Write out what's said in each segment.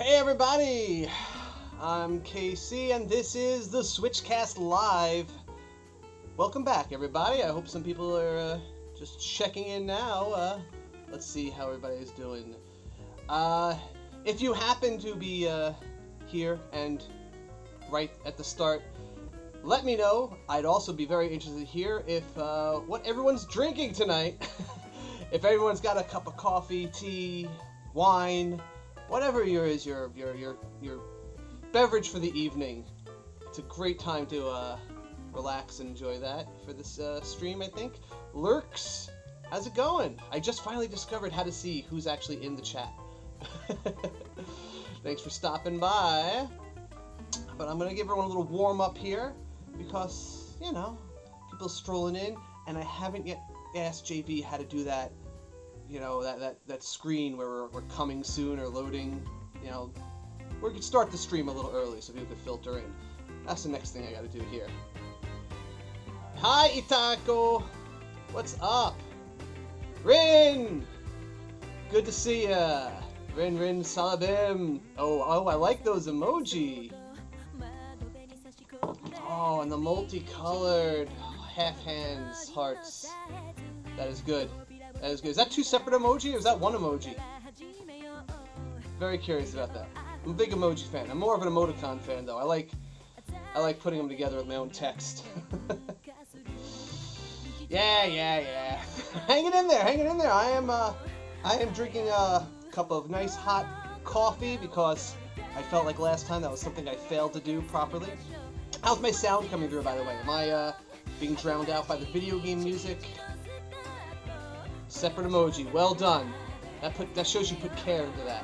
Hey everybody, I'm KC and this is the Switchcast Live. Welcome back everybody. I hope some people are just checking in now. Let's see how everybody's doing. If you happen to be here and right at the start, let me know. I'd also be very interested to hear if what everyone's drinking tonight. If everyone's got a cup of coffee, tea, wine, whatever your beverage for the evening. It's a great time to relax and enjoy that for this stream, I think. Lurks, how's it going? I just finally discovered how to see who's actually in the chat. Thanks for stopping by. But I'm gonna give everyone a little warm up here because, you know, people strolling in, and I haven't yet asked JB how to do that. You know, that screen where we're coming soon or loading, you know, we could start the stream a little early so people could filter in. That's the next thing I gotta do here. Hi, Itako! What's up? Rin! Good to see ya! Rin Salabim! Oh, I like those emoji! Oh, and the multicolored half hands hearts. That is good. That is good. Is that two separate emoji or is that one emoji? Very curious about that. I'm a big emoji fan. I'm more of an emoticon fan though. I like putting them together with my own text. Yeah. Hanging in there. I am drinking a cup of nice hot coffee because I felt like last time that was something I failed to do properly. How's my sound coming through, by the way? Am I being drowned out by the video game music? Separate emoji. Well done. That shows you put care into that.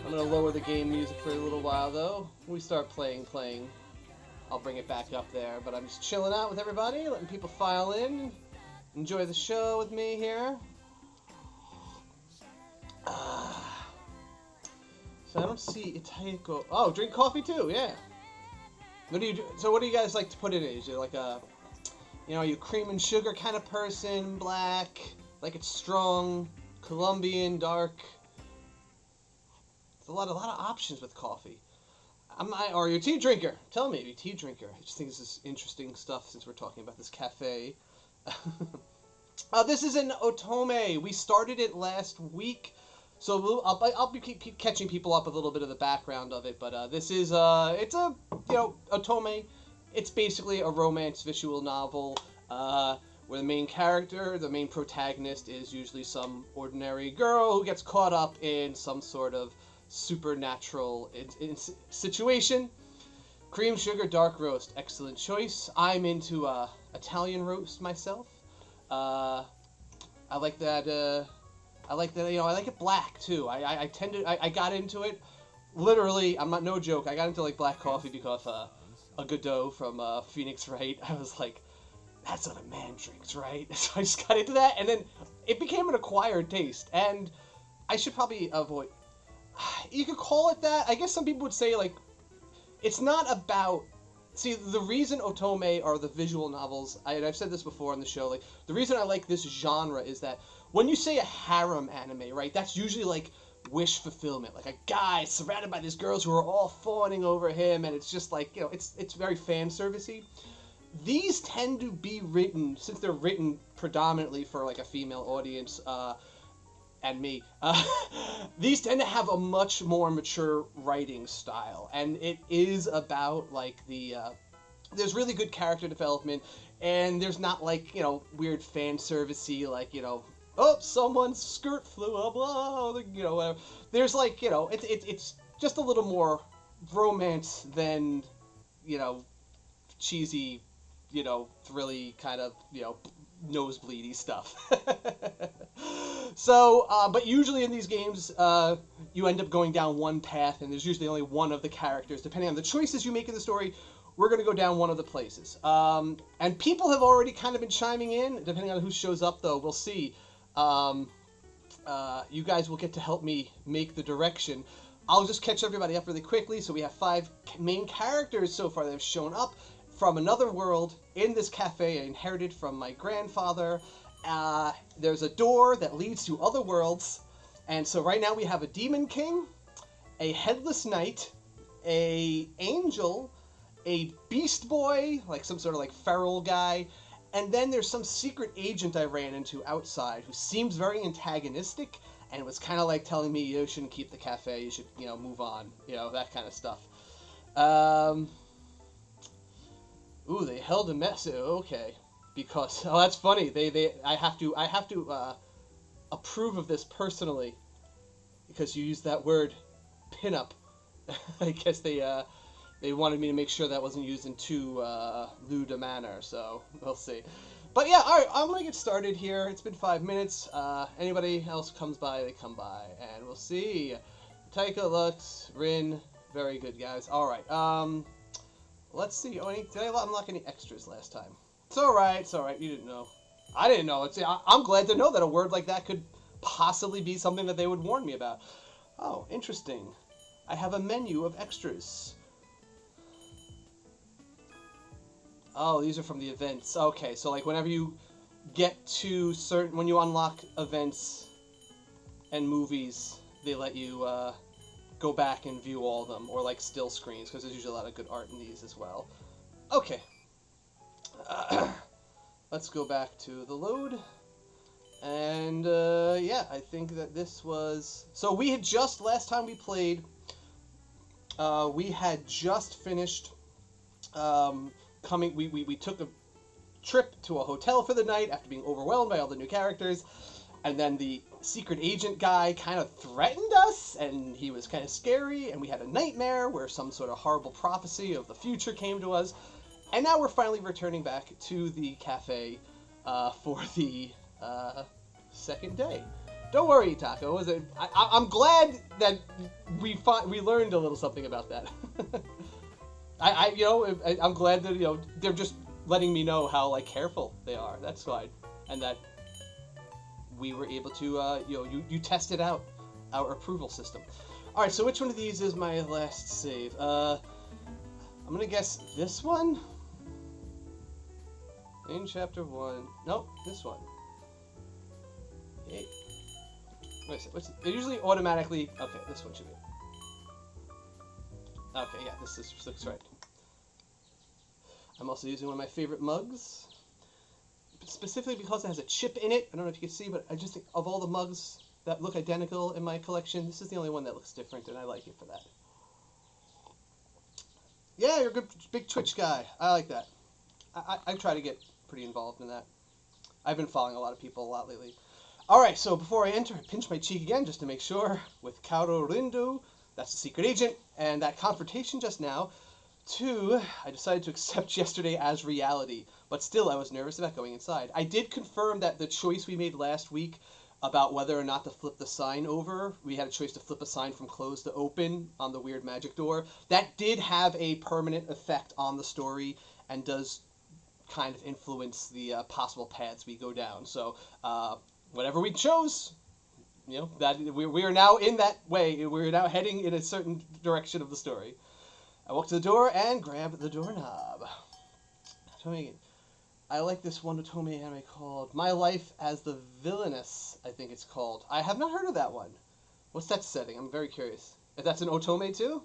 I'm gonna lower the game music for a little while though. When we start playing, I'll bring it back up there. But I'm just chilling out with everybody, letting people file in, enjoy the show with me here. So I don't see Itako. Oh, drink coffee too. Yeah. What do you do? So what do you guys like to put in it? Is it like a, you know, are you cream and sugar kind of person? Black, like it's strong, Colombian, dark. There's a lot of options with coffee. Or are you a tea drinker? Tell me, are you a tea drinker? I just think this is interesting stuff since we're talking about this cafe. This is an otome. We started it last week, so I'll be keep catching people up with a little bit of the background of it. But this is it's a, you know, otome. It's basically a romance visual novel where the main character, the main protagonist, is usually some ordinary girl who gets caught up in some sort of supernatural situation. Cream, sugar, dark roast. Excellent choice. I'm into Italian roast myself. I like that, you know, I like it black too. I got into it, literally, I'm not, no joke, I got into like black coffee because a Godot from Phoenix Wright, I was like, that's what a man drinks, right? So I just got into that, and then it became an acquired taste, and I should probably avoid, you could call it that. I guess some people would say, like, it's not about, see, the reason otome are the visual novels, and I've said this before on the show, like, the reason I like this genre is that when you say a harem anime, right, that's usually like wish fulfillment, like a guy surrounded by these girls who are all fawning over him, and it's just like, you know, it's very fan servicey. These tend to be written, since they're written predominantly for like a female audience, and me, these tend to have a much more mature writing style, and it is about like the there's really good character development, and there's not like, you know, weird fan servicey, like, you know, oh, someone's skirt flew up, oh, you know, whatever. There's like, you know, it's just a little more romance than, you know, cheesy, you know, thrilly kind of, you know, nosebleedy stuff. So, but usually in these games, you end up going down one path, and there's usually only one of the characters. Depending on the choices you make in the story, we're going to go down one of the places. And people have already kind of been chiming in, depending on who shows up, though, we'll see. You guys will get to help me make the direction. I'll just catch everybody up really quickly. So we have 5 main characters so far that have shown up from another world in this cafe I inherited from my grandfather. There's a door that leads to other worlds, And so right now we have a demon king, a headless knight, a angel, a beast boy, like some sort of like feral guy, and then there's some secret agent I ran into outside who seems very antagonistic and was kind of like telling me, you shouldn't keep the cafe, you should, move on, that kind of stuff. Ooh, they held a mess. Okay, because that's funny. I have to approve of this personally because you used that word, pinup. I guess they wanted me to make sure that wasn't used in too lewd a manner. So we'll see. But yeah, all right, I'm gonna get started here. It's been 5 minutes. Anybody else comes by, they come by, and we'll see. Taika, Lux, Rin, very good guys. All right. Let's see. Oh, did I unlock any extras last time? It's all right. It's all right. You didn't know. I didn't know. I'm glad to know that a word like that could possibly be something that they would warn me about. Oh, interesting. I have a menu of extras. Oh, these are from the events. Okay, so like whenever you get to when you unlock events and movies, they let you go back and view all of them, or like still screens, because there's usually a lot of good art in these as well. Okay. Let's go back to the load. And yeah, I think that this was... So we had just, last time we played, we had just finished we took a trip to a hotel for the night after being overwhelmed by all the new characters, and then the secret agent guy kind of threatened us, and he was kind of scary, and we had a nightmare where some sort of horrible prophecy of the future came to us, and now we're finally returning back to the cafe for the second day. Don't worry, Taco. I'm glad that we learned a little something about that. I'm glad that they're just letting me know how like careful they are. That's fine, and that we were able to you tested out our approval system. All right, so which one of these is my last save? I'm gonna guess this one. In chapter 1. Nope, this one. Hey. Wait a second. It usually automatically. Okay, this one should be. Okay, yeah, this looks right. I'm also using one of my favorite mugs, specifically because it has a chip in it. I don't know if you can see, but I just think of all the mugs that look identical in my collection, this is the only one that looks different, and I like it for that. Yeah, you're a good big Twitch guy. I like that. I try to get pretty involved in that. I've been following a lot of people a lot lately. All right, so before I enter, I pinch my cheek again just to make sure with Kaoru Rindu. That's the secret agent, and that confrontation just now, I decided to accept yesterday as reality, but still I was nervous about going inside. I did confirm that the choice we made last week about whether or not to flip the sign over, we had a choice to flip a sign from closed to open on the weird magic door. That did have a permanent effect on the story and does kind of influence the possible paths we go down. So whatever we chose, that we are now in that way. We're now heading in a certain direction of the story. I walk to the door and grab the doorknob. I like this one otome anime called My Life as the Villainess, I think it's called. I have not heard of that one. What's that setting? I'm very curious. If that's an otome too?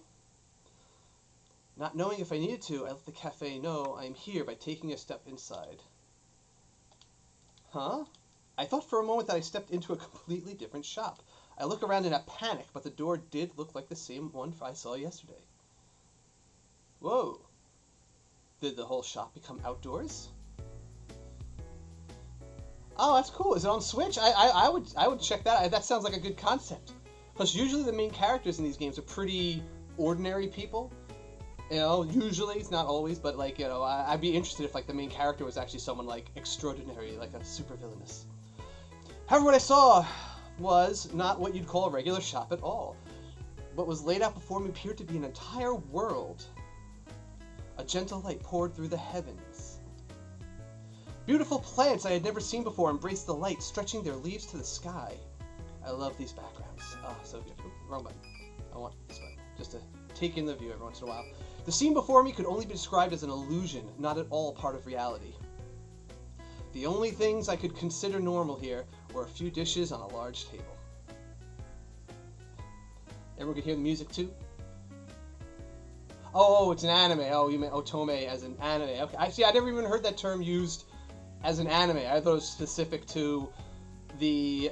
Not knowing if I needed to, I let the cafe know I'm here by taking a step inside. Huh? I thought for a moment that I stepped into a completely different shop. I look around in a panic, but the door did look like the same one I saw yesterday. Whoa. Did the whole shop become outdoors? Oh, that's cool. Is it on Switch? I would check that. That sounds like a good concept. Plus, usually the main characters in these games are pretty ordinary people. Usually, it's not always, but like, I'd be interested if like the main character was actually someone like extraordinary, like a super villainous. However, what I saw was not what you'd call a regular shop at all. What was laid out before me appeared to be an entire world. A gentle light poured through the heavens. Beautiful plants I had never seen before embraced the light, stretching their leaves to the sky. I love these backgrounds. Ah, so good. Ooh, wrong button. I want this button, just to take in the view every once in a while. The scene before me could only be described as an illusion, not at all part of reality. The only things I could consider normal here were a few dishes on a large table. Everyone can hear the music too? Oh, it's an anime. Oh, you meant otome as an anime. Okay, I never even heard that term used as an anime. I thought it was specific to the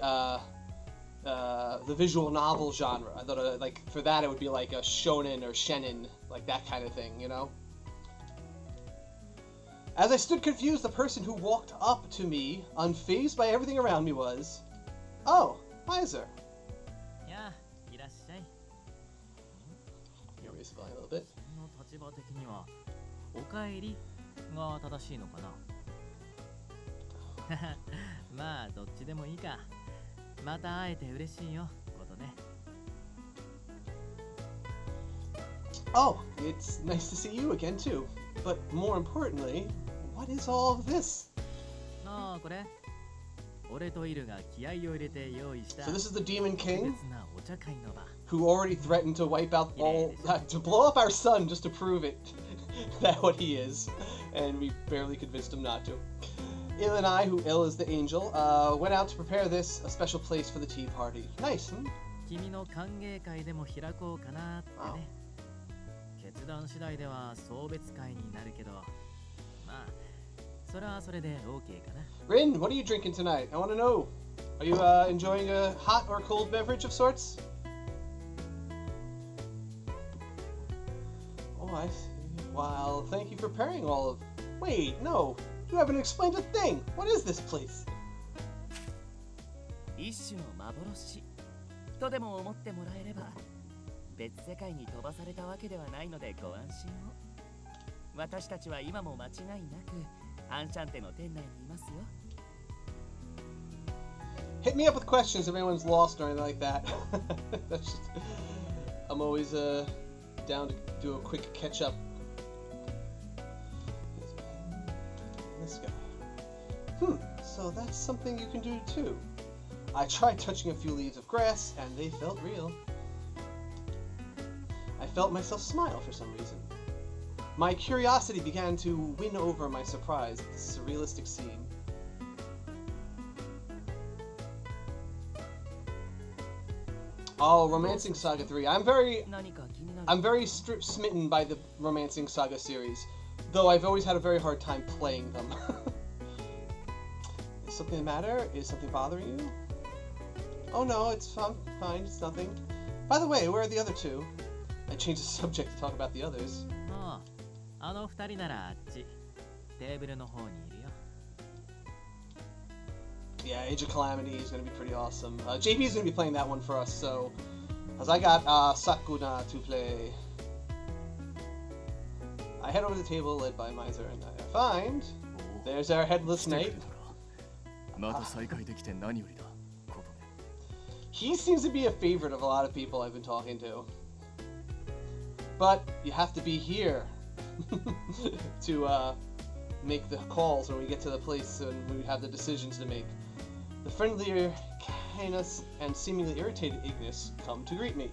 visual novel genre. I thought like for that it would be like a shonen or shenin, like that kind of thing, you know? As I stood confused, the person who walked up to me, unfazed by everything around me, was... Oh, Miser. Yeah, いらっしゃい. Here, raise the volume a little bit. その立場的にはおかえりが正しいのかな。まあどっちでもいいか。また会えて嬉しいよことね。Oh, it's nice to see you again too. But more importantly, what is all of this? ああこれ。俺とイルが気合を入れて用意した。 So this is the Demon King, 特別なお茶会の場。 who already threatened to wipe out all, to blow up our sun just to prove it that what he is, and we barely convinced him not to. Il and I, who Il is the angel, went out to prepare this, a special place for the tea party. Nice, hmm? 君の歓迎会でも開こうかなってね。決断次第では送別会になるけど、まあそれはそれで OK かな。 Rin, what are you drinking tonight? I want to know. Are you enjoying a hot or cold beverage of sorts? Oh, I see. Well, thank you for preparing all of... Wait, no. You haven't explained a thing. What is this place? 一種の幻とでも思ってもらえれば、別世界に飛ばされたわけではないのでご安心を。私たちは今も間違いなくアンシャンテの店内にいますよ。 Hit me up with questions if anyone's lost or anything like that. That's just, I'm always down to do a quick catch up. This guy. So that's something you can do too. I tried touching a few leaves of grass and they felt real. I felt myself smile for some reason. My curiosity began to win over my surprise at this surrealistic scene. Oh, Romancing Saga 3. I'm very smitten by the Romancing Saga series, though I've always had a very hard time playing them. Is something the matter? Is something bothering you? Oh no, it's fine, it's nothing. By the way, where are the other two? I changed the subject to talk about the others. あの二人ならあっちテーブルの方にいるよ。 Yeah, Age of Calamity is going to be pretty awesome. JP is going to be playing that one for us, so... As I got Sakuna to play... I head over to the table led by Miser and I find... There's our headless knight. He seems to be a favorite of a lot of people I've been talking to. But you have to be here to make the calls when we get to the place and we have the decisions to make. The friendlier Canis and seemingly irritated Ignis come to greet me.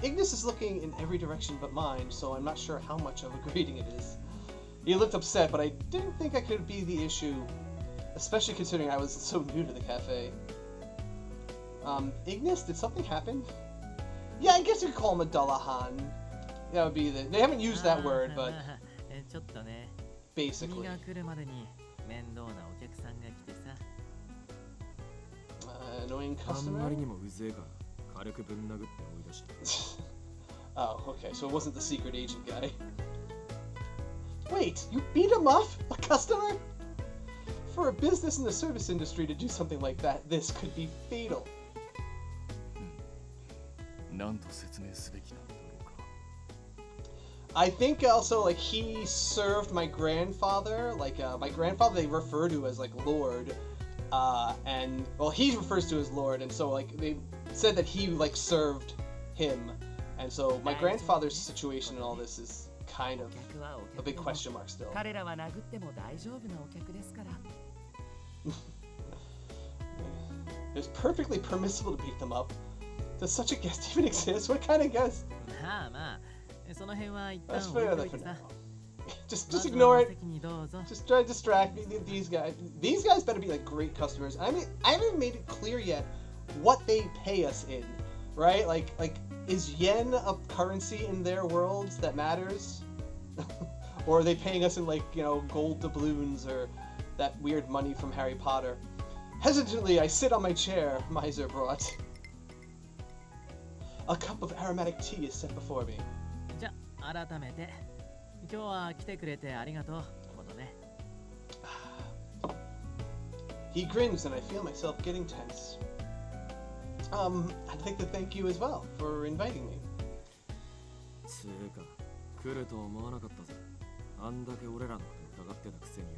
Ignis is looking in every direction but mine, so I'm not sure how much of a greeting it is. He looked upset, but I didn't think I could be the issue, especially considering I was so new to the cafe. Ignis, did something happen? Yeah, I guess you could call him a Dullahan. That would be the... They haven't used that word, but... Basically. Annoying customer? Oh, okay, so it wasn't the secret agent guy. Wait, you beat him up? A customer? For a business in the service industry to do something like that, this could be fatal. I think also, like, he served my grandfather, like, my grandfather they refer to as, like, Lord, and, well, he refers to as Lord, and so, like, they said that he, like, served him, and so my grandfather's situation and all this is kind of a big question mark still. It's perfectly permissible to beat them up. Does such a guest even exist? What kind of guest? That's fair enough for now. Just ignore it. Just try to distract me. These guys better be like great customers. I mean, I haven't made it clear yet what they pay us in, right? Like is yen a currency in their worlds that matters? Or are they paying us in, like, you know, gold doubloons or that weird money from Harry Potter? Hesitantly, I sit on my chair Miser brought. A cup of aromatic tea is set before me. じゃあ改めて今日は来てくれてありがとうことね。He grins and I feel myself getting tense. I'd like to thank you as well for inviting me. つうか来ると思わなかったぜ。あんだけ俺らのこと疑ってたくせによ。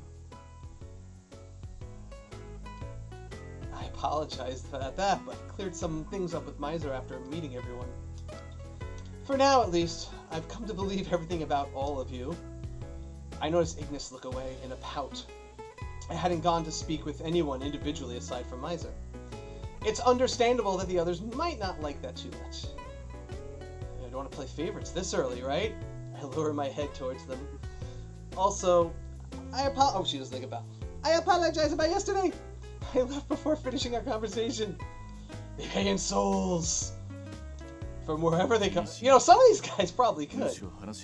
I apologized about that, but cleared some things up with Miser after meeting everyone. For now, at least, I've come to believe everything about all of you. I noticed Ignis look away in a pout. I hadn't gone to speak with anyone individually aside from Miser. It's understandable that the others might not like that too much. I don't want to play favorites this early, right? I lower my head towards them. Also, oh, she doesn't think about. I apologize about yesterday. I left before finishing our conversation. They pay in souls. From wherever they come. You know, some of these guys probably could.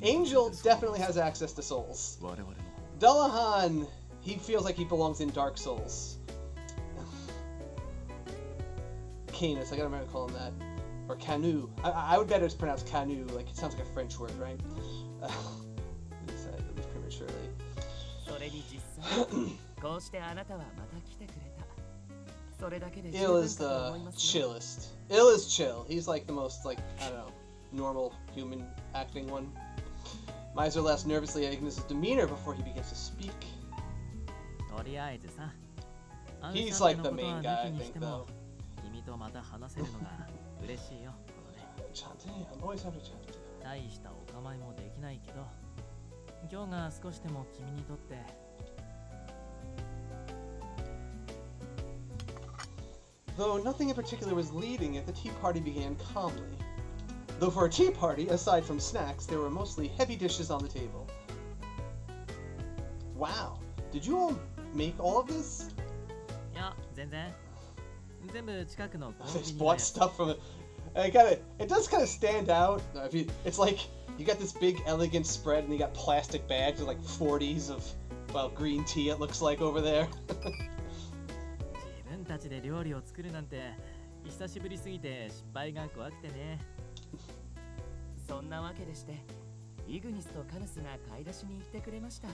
Angel definitely has access to souls. Dullahan, he feels like he belongs in Dark Souls. Canis, I gotta remember to call him that. Or Canu. I would bet it's pronounced Canu, like it sounds like a French word, right? At least prematurely. それに実際こうしてあなたはまた来てくれた。それだけで十 Ill 分 is だと思 the いますね。 chillest. Ill is chill. He's like the most, like, I don't know, normal human acting one. Miser laughs nervously at Ignis' demeanor before he begins to speak. とりあえずさ。 He's like the main guy, I think, though. 君とまた話せるのが嬉しいよ。Enchenté, I'm always happy to chat. 大したお構いもできないけど、今日が少しでも君にとって。 Though nothing in particular was leading it, the tea party began calmly. Though for a tea party, aside from snacks, there were mostly heavy dishes on the table. Wow, did you all make all of this? いや、全然。全部近くのコン They ビニ bought で。 stuff from it. It does kind of stand out. It's like you got this big, elegant spread, and you got plastic bags with like 40s of, well, green tea. It looks like over there. 自分たちで料理を作るなんて久しぶりすぎて失敗が怖くてね。そんなわけでして、イグニスとカヌスが買い出しに行ってくれました。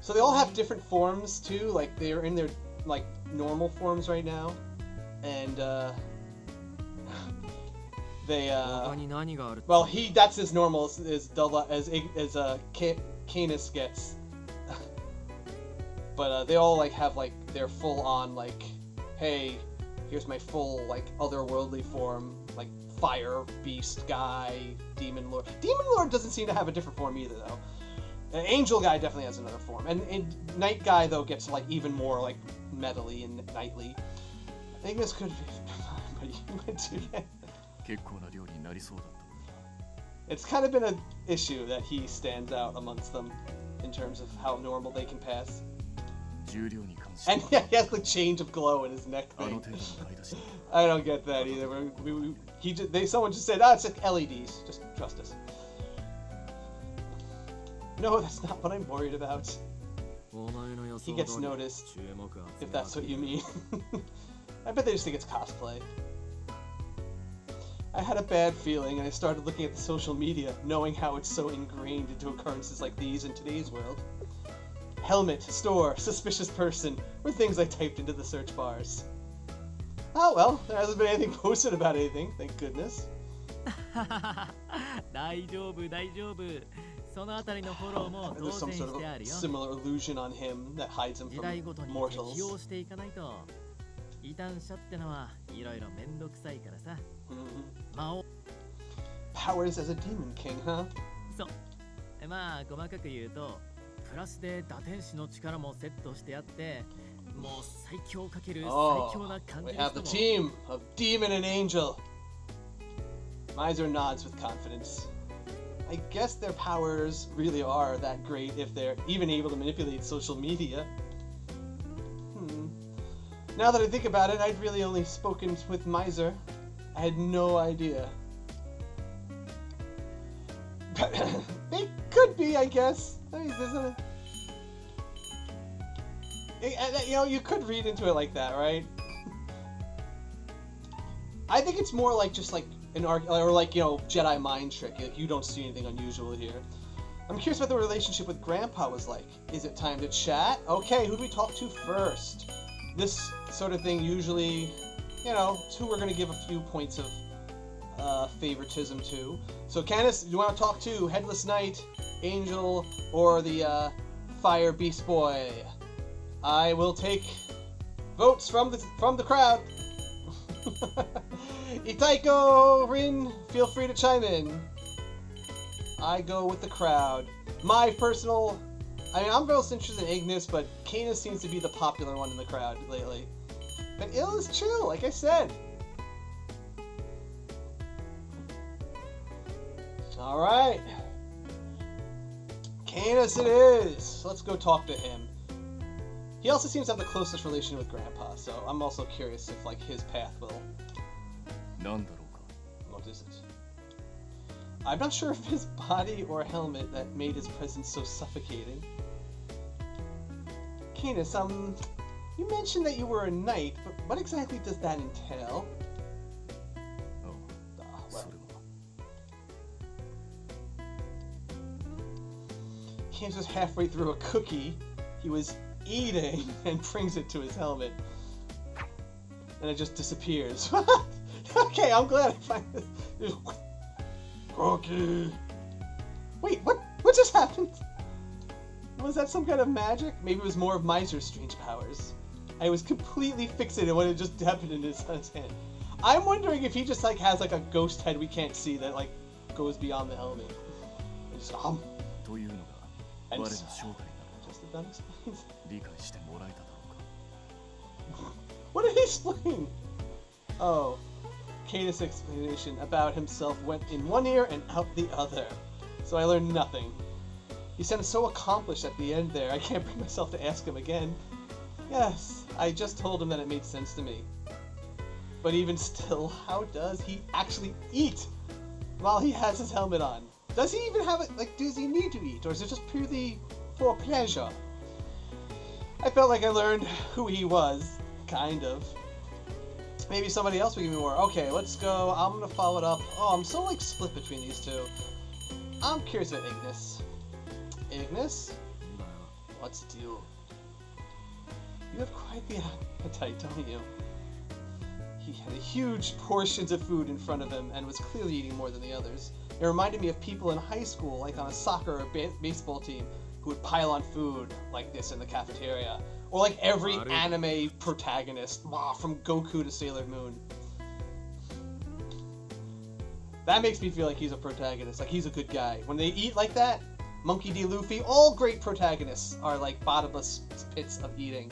So they all have different forms too. Like they're in their like normal forms right now, and they 他に何があるって well that's as normal as Canis gets. But they all like have like their full on like, hey, here's my full like otherworldly form, like fire beast guy, demon lord. Demon lord doesn't seem to have a different form either though. Angel guy definitely has another form, and night guy though gets like even more like metally and knightly. Ignis could be fine, but you went to get. 結構な料理になりそうだった。 It's kind of been an issue that he stands out amongst them in terms of how normal they can pass. 重量に関して And yeah, he has the change of glow in his neck あの thing. 程度の買い出し I don't get that either. Someone just said, it's like LEDs. Just trust us. No, that's not what I'm worried about. お前の予想 He 通 gets り noticed, 注目集 if め that's what you まくり mean. I bet they just think it's cosplay. I had a bad feeling and I started looking at the social media, knowing how it's so ingrained into occurrences like these in today's world. Helmet, store, suspicious person were things I typed into the search bars. Oh well, there hasn't been anything posted about anything, thank goodness. 大丈夫大丈夫。そのあたりのフォローも And 当 there's some 然 sort してあ of るよ。 similar illusion on him that hides him 時代ごと from に適 mortals. 応していかないと。異端者ってのはいろいろめんどくさいからさ。 Mhm. 魔王。 Powers as a demon king, huh? そう。まあ細かく言うと、プラスで打天使の力もセットしてあって、もう最強かける最 Oh, 強な感 we じの have 人 the も。 team of demon and angel. Miser nods with confidence. I guess their powers really are that great if they're even able to manipulate social media. Now that I think about it, I'd really only spoken with Miser. I had no idea. They could be, I guess. I mean, you know, you could read into it like that, right? I think it's more like just like an or like, you know, Jedi mind trick. Like, you don't see anything unusual here. I'm curious what the relationship with Grandpa was like. Is it time to chat? Okay, who do we talk to first? This sort of thing usually, you know, it's who we're going to give a few points of favoritism to. So Candace, do you want to talk to Headless Knight, Angel, or the Fire Beast Boy? I will take votes from the crowd. Itaiko, Rin, feel free to chime in. I go with the crowd. My personal... I mean, I'm most interested in Ignis, but Canis seems to be the popular one in the crowd lately. But Il is chill, like I said. Alright. Canis it is. Let's go talk to him. He also seems to have the closest relation with Grandpa, so I'm also curious if, like, his path will... What is it? I'm not sure if his body or helmet that made his presence so suffocating. Canis, you mentioned that you were a knight, but what exactly does that entail? Canis was halfway through a cookie he was eating and brings it to his helmet. And it just disappears. Okay, I'm glad I find this. Cookie. Wait, what just happened? Was that some kind of magic? Maybe it was more of Miser's strange powers. I was completely fixated on what had just happened in his son's hand. I'm wondering if he just like has like a ghost head we can't see that like goes beyond the helmet. And just and just if that explains. What did he explain? Oh, Canis' explanation about himself went in one ear and out the other. So I learned nothing. He sounded so accomplished at the end there, I can't bring myself to ask him again. Yes, I just told him that it made sense to me. But even still, how does he actually eat while he has his helmet on? Does he even have it, like, does he need to eat, or is it just purely for pleasure? I felt like I learned who he was, kind of. Maybe somebody else will give me more. Okay, let's go. I'm gonna follow it up. Oh, I'm so, like, split between these two. I'm curious about Ignis. Ignis? What's the deal? You have quite the appetite, don't you? He had huge portions of food in front of him and was clearly eating more than the others. It reminded me of people in high school, like on a soccer or baseball team, who would pile on food like this in the cafeteria. Or like every anime protagonist, from Goku to Sailor Moon. That makes me feel like he's a protagonist, like he's a good guy. When they eat like that, Monkey D. Luffy, all great protagonists are like bottomless pits of eating.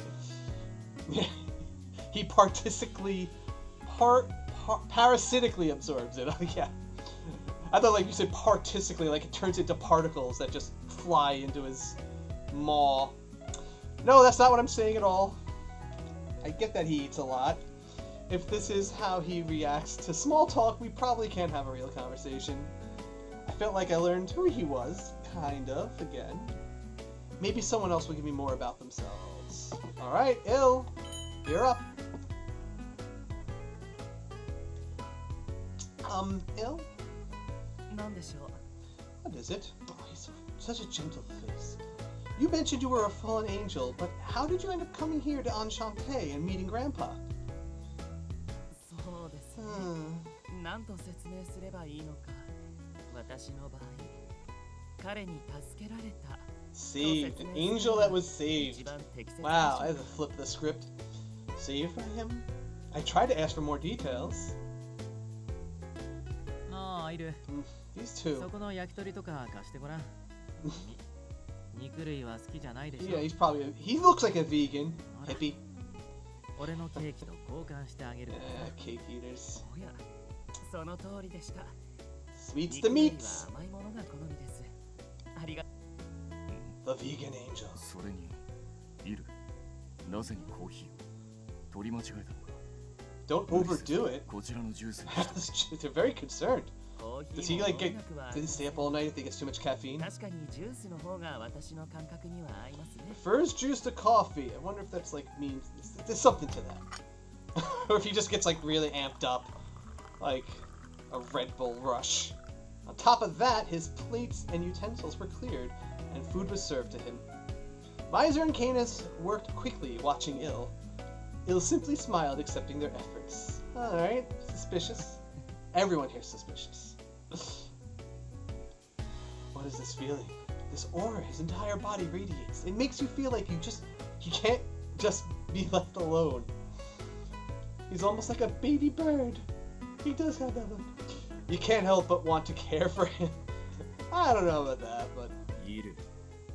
He parasitically absorbs it. Oh yeah. I thought like you said partisically, like it turns into particles that just fly into his maw. No, that's not what I'm saying at all. I get that he eats a lot. If this is how he reacts to small talk, we probably can't have a real conversation. I felt like I learned who he was, kind of, again. Maybe someone else will give me more about themselves. Alright, Il, you're up. Il? What is it? Oh, he's such a gentle face. You mentioned you were a fallen angel, but how did you end up coming here to Enchenté and meeting Grandpa? Saved. An angel that was saved. Wow, I had to flip the script. Saved by him? I tried to ask for more details. These two. Yeah, he's probably he looks like a vegan. Hippie. Cake eaters. Sweets to meats. The vegan angel. 取り間違えたのか。 Don't overdo it. こちらのジュースに They're very concerned. コーヒ Does he ーも like 音 get? 楽は Does he stay up all night if he gets too much caffeine? 確かにジュースの方が私の感覚には合いますね。 Prefers juice to coffee. I wonder if that's like means there's something to that. Or if he just gets like really amped up, like a Red Bull rush. On top of that, his plates and utensils were cleared, and food was served to him. Miser and Canis worked quickly, watching Il. Il simply smiled, accepting their efforts. Alright, suspicious. Everyone here's suspicious. What is this feeling? This aura his entire body radiates. It makes you feel like you can't just be left alone. He's almost like a baby bird. He does have that look. You can't help but want to care for him. I don't know about that, but... いる。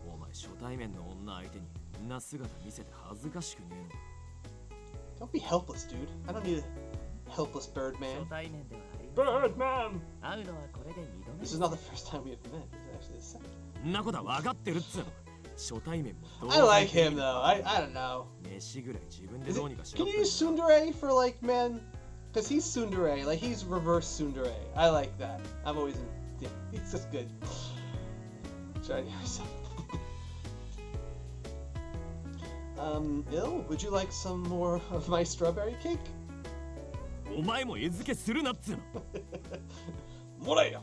お前初対面の女相手にこんな姿見せて恥ずかしくねえの。 Don't be helpless, dude. I don't need a helpless bird 初 man. 対面ではありません。 Birdman! 会うのはこれで2度目 This で is す。 not the first time we have met. It's actually the second. そんなことは分かってるっつうの。初対面もどう I like him, though. I don't know. 飯ぐらい自分で Is どう it, にかしろ can って you use tsundere for, like, men? Because he's tsundere. Like, he's reverse tsundere. I like that. I've always... Yeah, he's just good. Trying to myself. Il, would you like some more of my strawberry cake? お前も餌付けするなっつうの。 Moraya!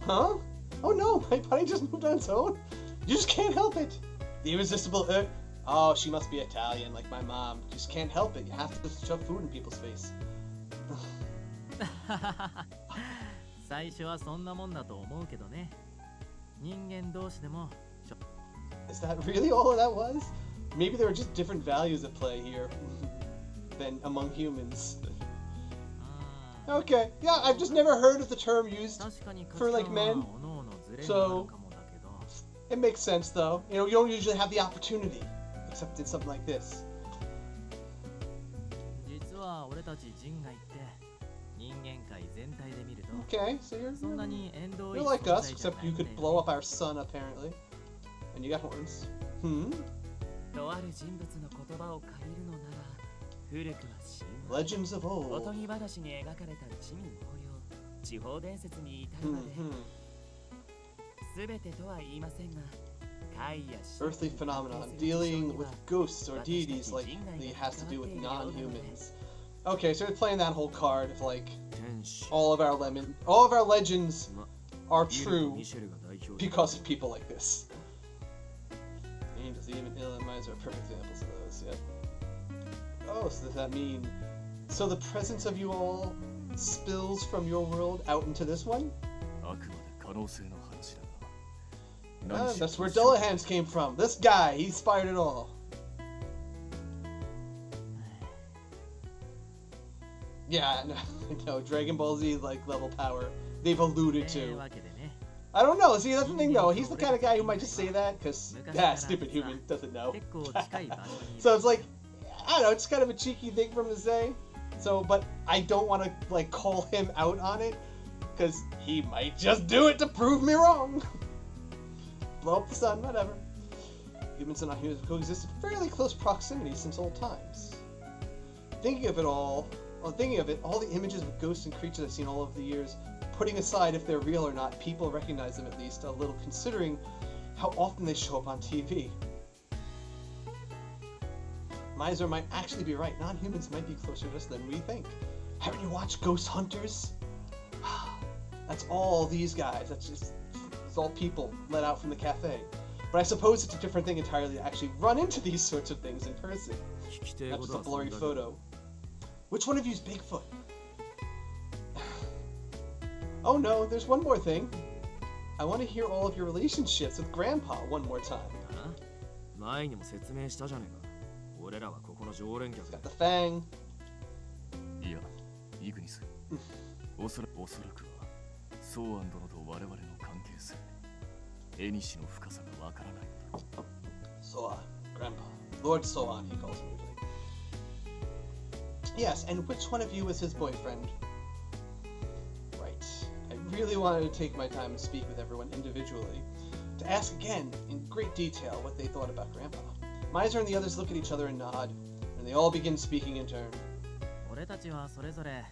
Huh? Oh no, my body just moved on its own? You just can't help it! The irresistible Oh, she must be Italian, like my mom. Just can't help it. You have to shove food in people's face. 最初はそんなもんだと思うけどね。人間同士でも Is that really all that was? Maybe there were just different values at play here than among humans. Okay, yeah, I've just never heard of the term used 確かに for like 価値観は men. 各々ずれがある So- かもだけど。 It makes sense though. You know, you don't usually have the opportunity, except in something like this. 実は俺たち人外って人間界全体で見ると Okay, so you're そんなに縁遠い you're like 存 us, 在じゃ except ない you んだ could よ blow ね up our sun apparently, and you got horns. Hmm. とある人物の言葉を借りるのなら、古くは神話、 Legends of お old. とぎ話に描かれた地味猛量、地方伝説に至る Hmm. まで、すべてとは言いませんが、怪や神 Earthly phenomenon dealing with ghosts or deities like it has to do with non-humans. Okay, so they're playing that whole card of like 天使。 all of our legends ま are イルと true ミシェルが代表だ。 because of people like this. Angels, even ill and miser are perfect examples of those. Yep. Oh, so does that mean? So the presence of you all spills from your world out into this one? あくまで可能性の話だ Ah, が。 that's where Dullahan's came from. This guy, he inspired it all. Yeah, no, Dragon Ball Z like level power. They've alluded という to. わけでね、 I don't know. See, that's the thing though. He's the kind of guy who might just say that because stupid human doesn't know. 結構近い場所にいる So it's like, I don't know. It's kind of a cheeky thing for him to say. So, but I don't want to like call him out on it because he might just do it to prove me wrong. Blow up the sun, whatever. Humans and non-humans have coexisted in fairly close proximity since old times. Thinking of it, all the images of ghosts and creatures I've seen all over the years, putting aside if they're real or not, people recognize them at least a little, considering how often they show up on TV. Miser might actually be right. Non-humans might be closer to us than we think. Haven't you watched Ghost Hunters? That's all these guys. It's all people let out from the cafe. But I suppose it's a different thing entirely to actually run into these sorts of things in person. 聞きてえ Not こ just と a はそん blurry だけど photo. Which one of you's Bigfoot? Oh no, there's one more thing. I want to hear all of your relationships with Grandpa one more time. あ前にも説明したじゃねえか。俺らはここの常連客 He's だ got。the fang. いや、イグニス。おそらくは、ソーアン殿と我々の関係性。絵にしの深さがわからないのだ。 Soan, Grandpa. Lord Soan, he calls me usually. Yes, and which one of you was his boyfriend? Right. I really wanted to take my time and speak with everyone individually, to ask again, in great detail, what they thought about Grandpa. Miser and the others look at each other and nod, and they all begin speaking in turn. 俺たちはそれぞれ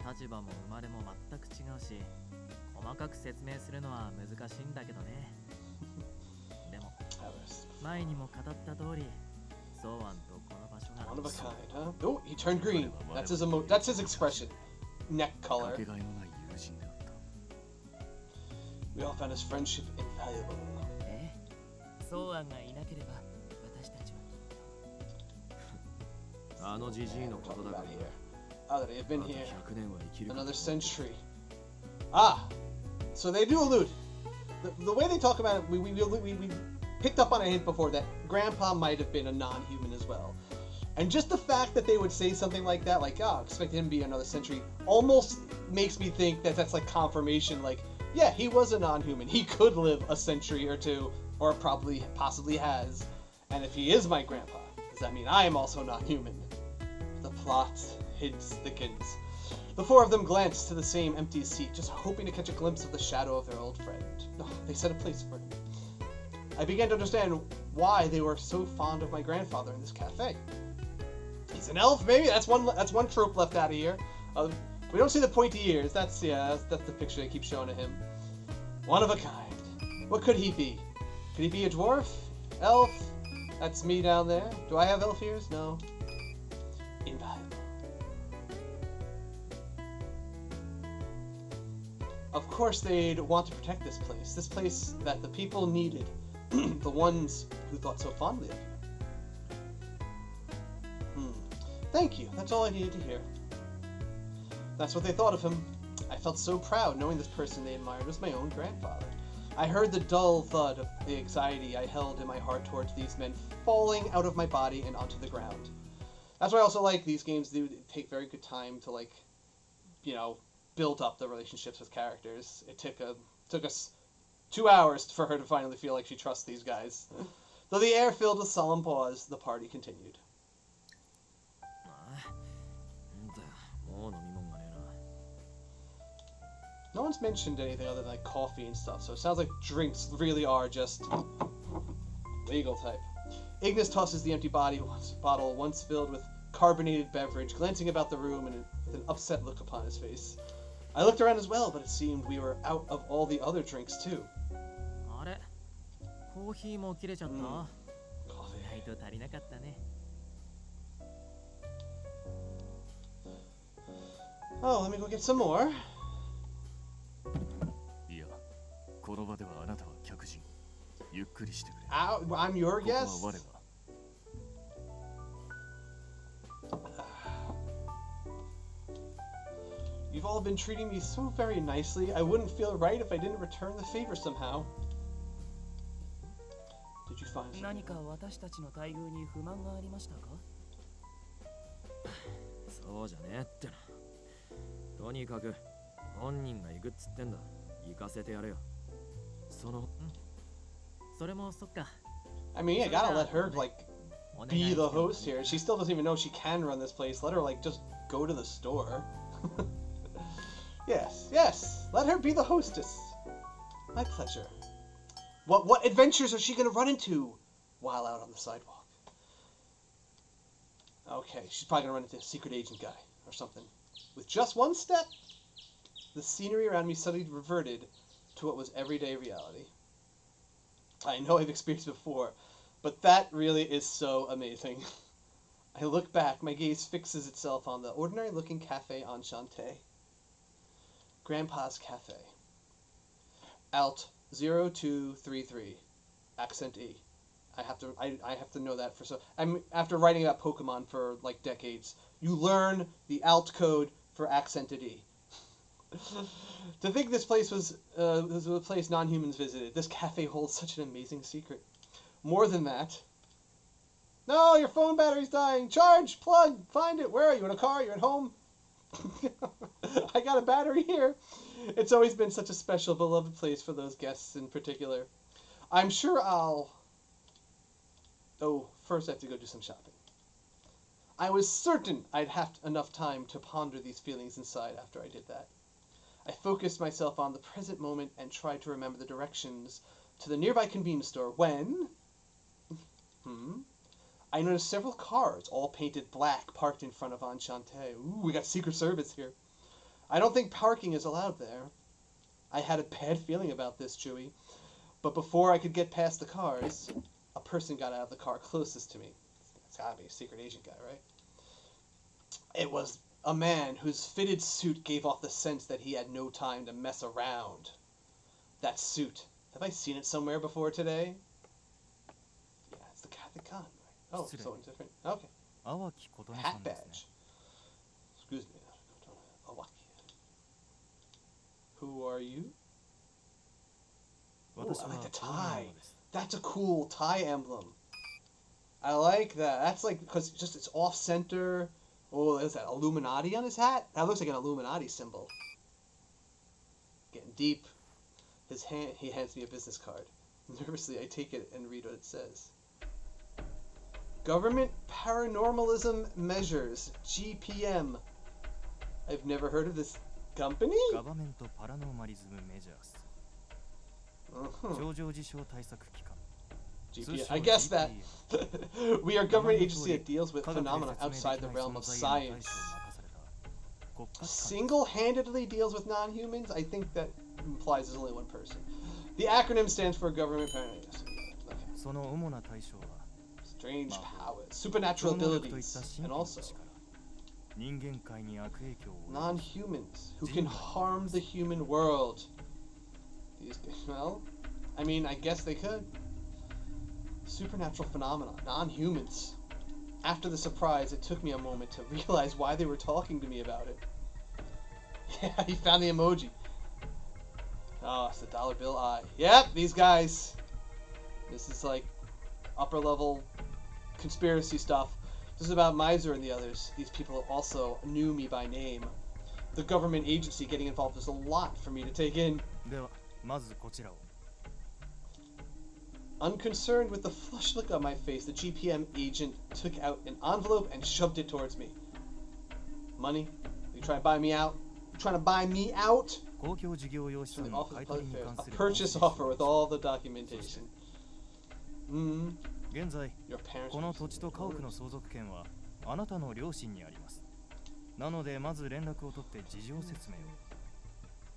立場も生まれも全く違うし、細かく説明するのは難しいんだけどね。でも、前にも語った通り、ソーアンとこの場所が One of a kind, huh? Oh, he turned green. That's his expression. Neck color. かけがえのない友人であった。 We all found his friendship invaluable. ええ、ソーアンがいなければ私たちはあのじじいのことだから Oh, that they've been あと here 100年は生きる another century. Ah, so they do allude. The way they talk about it, we picked up on a hint before that Grandpa might have been a non-human as well. And just the fact that they would say something like that, like, oh, expect him to be another century, almost makes me think that that's like confirmation, like, yeah, he was a non-human. He could live a century or two, or possibly has. And if he is my grandpa, does that mean I am also non-human? The plot thickens. The four of them glanced to the same empty seat, just hoping to catch a glimpse of the shadow of their old friend. Oh, they set a place for him. I began to understand why they were so fond of my grandfather in this cafe. He's an elf, maybe? That's one trope left out of here. We don't see the pointy ears. That's the picture they keep showing of him. One of a kind. What could he be? Could he be a dwarf? Elf? That's me down there. Do I have elf ears? No. Invaluable. Of course they'd want to protect this place that the people needed, the ones who thought so fondly of you. Thank you, that's all I needed to hear. That's what they thought of him. I felt so proud knowing this person they admired was my own grandfather. I heard the dull thud of the anxiety I held in my heart towards these men falling out of my body and onto the ground. That's why I also like these games. They take very good time to, like, you know, build up the relationships with characters. It took us 2 hours for her to finally feel like she trusts these guys. Though the air filled with solemn pause, the party continued. No one's mentioned anything other than like coffee and stuff, so it sounds like drinks really are just legal type. Ignis tosses the empty bottle once filled with carbonated beverage, glancing about the room and with an upset look upon his face. I looked around as well, but it seemed we were out of all the other drinks too. あれ、コーヒーも切れちゃった。意 Coffee. 外と足りなかったね。Oh, let me go get some more. いや、この場ではあなたは客人。ゆっくりしてくれ。I'm your ここは guest. 我が。You've all been treating me so very nicely. I wouldn't feel right if I didn't return the favor somehow. Did you find something? 何か私たちの待遇に不満がありましたか？そうじゃねえってな。とにかく本人が行くっつってんだ。行かせてやれよ。それもそっか。 I mean, I gotta let her, like, be the host here. She still doesn't even know she can run this place. Let her, like, just go to the store. Yes. Let her be the hostess. My pleasure. What adventures is she gonna run into while out on the sidewalk? Okay, she's probably gonna run into a secret agent guy or something. With just one step, the scenery around me suddenly reverted to what was everyday reality. I know I've experienced it before, but that really is so amazing. I look back, my gaze fixes itself on the ordinary-looking Café Enchenté. Grandpa's Cafe. Alt 0233. Accent E. I have to know that for so. After writing about Pokemon for like decades, you learn the alt code for accented E. To think this place was a place non-humans visited, this cafe holds such an amazing secret. More than that. No, your phone battery's dying. Charge, plug, find it. Where are you? In a car? You're at home? I got a battery here. It's always been such a special, beloved place for those guests in particular. I'm sure I'll... Oh, first I have to go do some shopping. I was certain I'd have enough time to ponder these feelings inside after I did that. I focused myself on the present moment and tried to remember the directions to the nearby convenience store when... I noticed several cars, all painted black, parked in front of Enchenté. Ooh, we got Secret Service here. I don't think parking is allowed there. I had a bad feeling about this, Chewie. But before I could get past the cars, a person got out of the car closest to me. It's gotta be a secret agent guy, right? It was a man whose fitted suit gave off the sense that he had no time to mess around. That suit. Have I seen it somewhere before today? Yeah, it's the gun, right? Oh, something different. Okay. Hat badge. Excuse me. Who are you? Ooh, I like the tie. That's a cool tie emblem. I like that. That's like, because it's off center. Oh, is that Illuminati on his hat? That looks like an Illuminati symbol. Getting deep. He hands me a business card. Nervously, I take it and read what it says. Government Paranormalism Measures, GPM. I've never heard of this company? Government Paranormalism Measures. GPM. I guess that. We are a government agency that deals with phenomena outside the realm of science. Single-handedly deals with non-humans? I think that implies there's only one person. The acronym stands for Government Paranormalism. Okay. Strange powers, supernatural abilities, and also non-humans who can harm the human world. Well, I mean, I guess they could. Supernatural phenomena, non-humans. After the surprise, it took me a moment to realize why they were talking to me about it. Yeah, he found the emoji. Oh, it's the dollar bill eye. Yep, these guys. This is like upper level conspiracy stuff. This is about Miser and the others. These people also knew me by name. The government agency getting involved is a lot for me to take in. Unconcerned with the flushed look on my face, the GPM agent took out an envelope and shoved it towards me. Money? You trying to buy me out? You trying to buy me out? A purchase offer with all the documentation. Your parents. この土地と家屋の相続権はあなたの両親にあります。なのでまず連絡を取って事情説明を。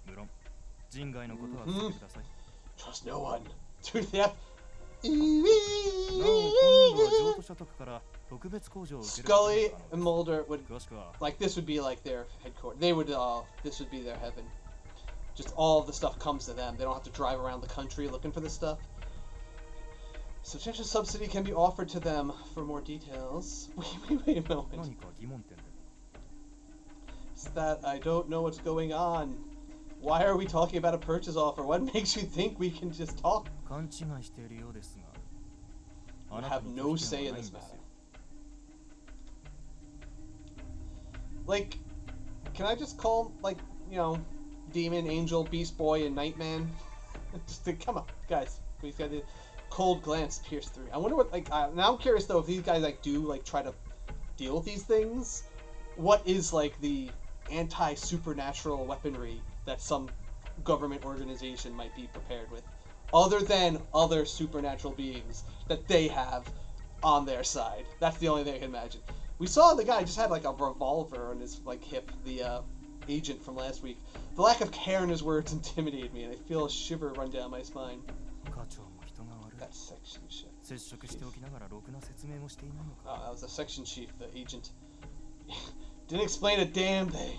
無論、人外のことは伏せてください。Trust no one. Dude, yeah. Scully and Mulder would, like, this would be like their headquarters. They would, this would be their heaven. Just all of the stuff comes to them. They don't have to drive around the country looking for this stuff. Substantial subsidy can be offered to them for more details. Wait a moment. It's that I don't know what's going on. Why are we talking about a purchase offer? What makes you think we can just talk? I have no say in this matter. Like, can I just call, like, you know, Demon, Angel, Beast Boy, and Nightman? Just come on, guys. We've got the cold glance pierce through. I wonder what, like, now I'm curious though if these guys like do like try to deal with these things. What is like the anti-supernatural weaponry that some government organization might be prepared with, other than other supernatural beings that they have on their side? That's the only thing I can imagine. We saw the guy just had like a revolver on his like hip, the agent from last week. The lack of care in his words intimidated me, and I feel a shiver run down my spine. That section chief. Oh, that was a section chief, the agent. Didn't explain a damn thing.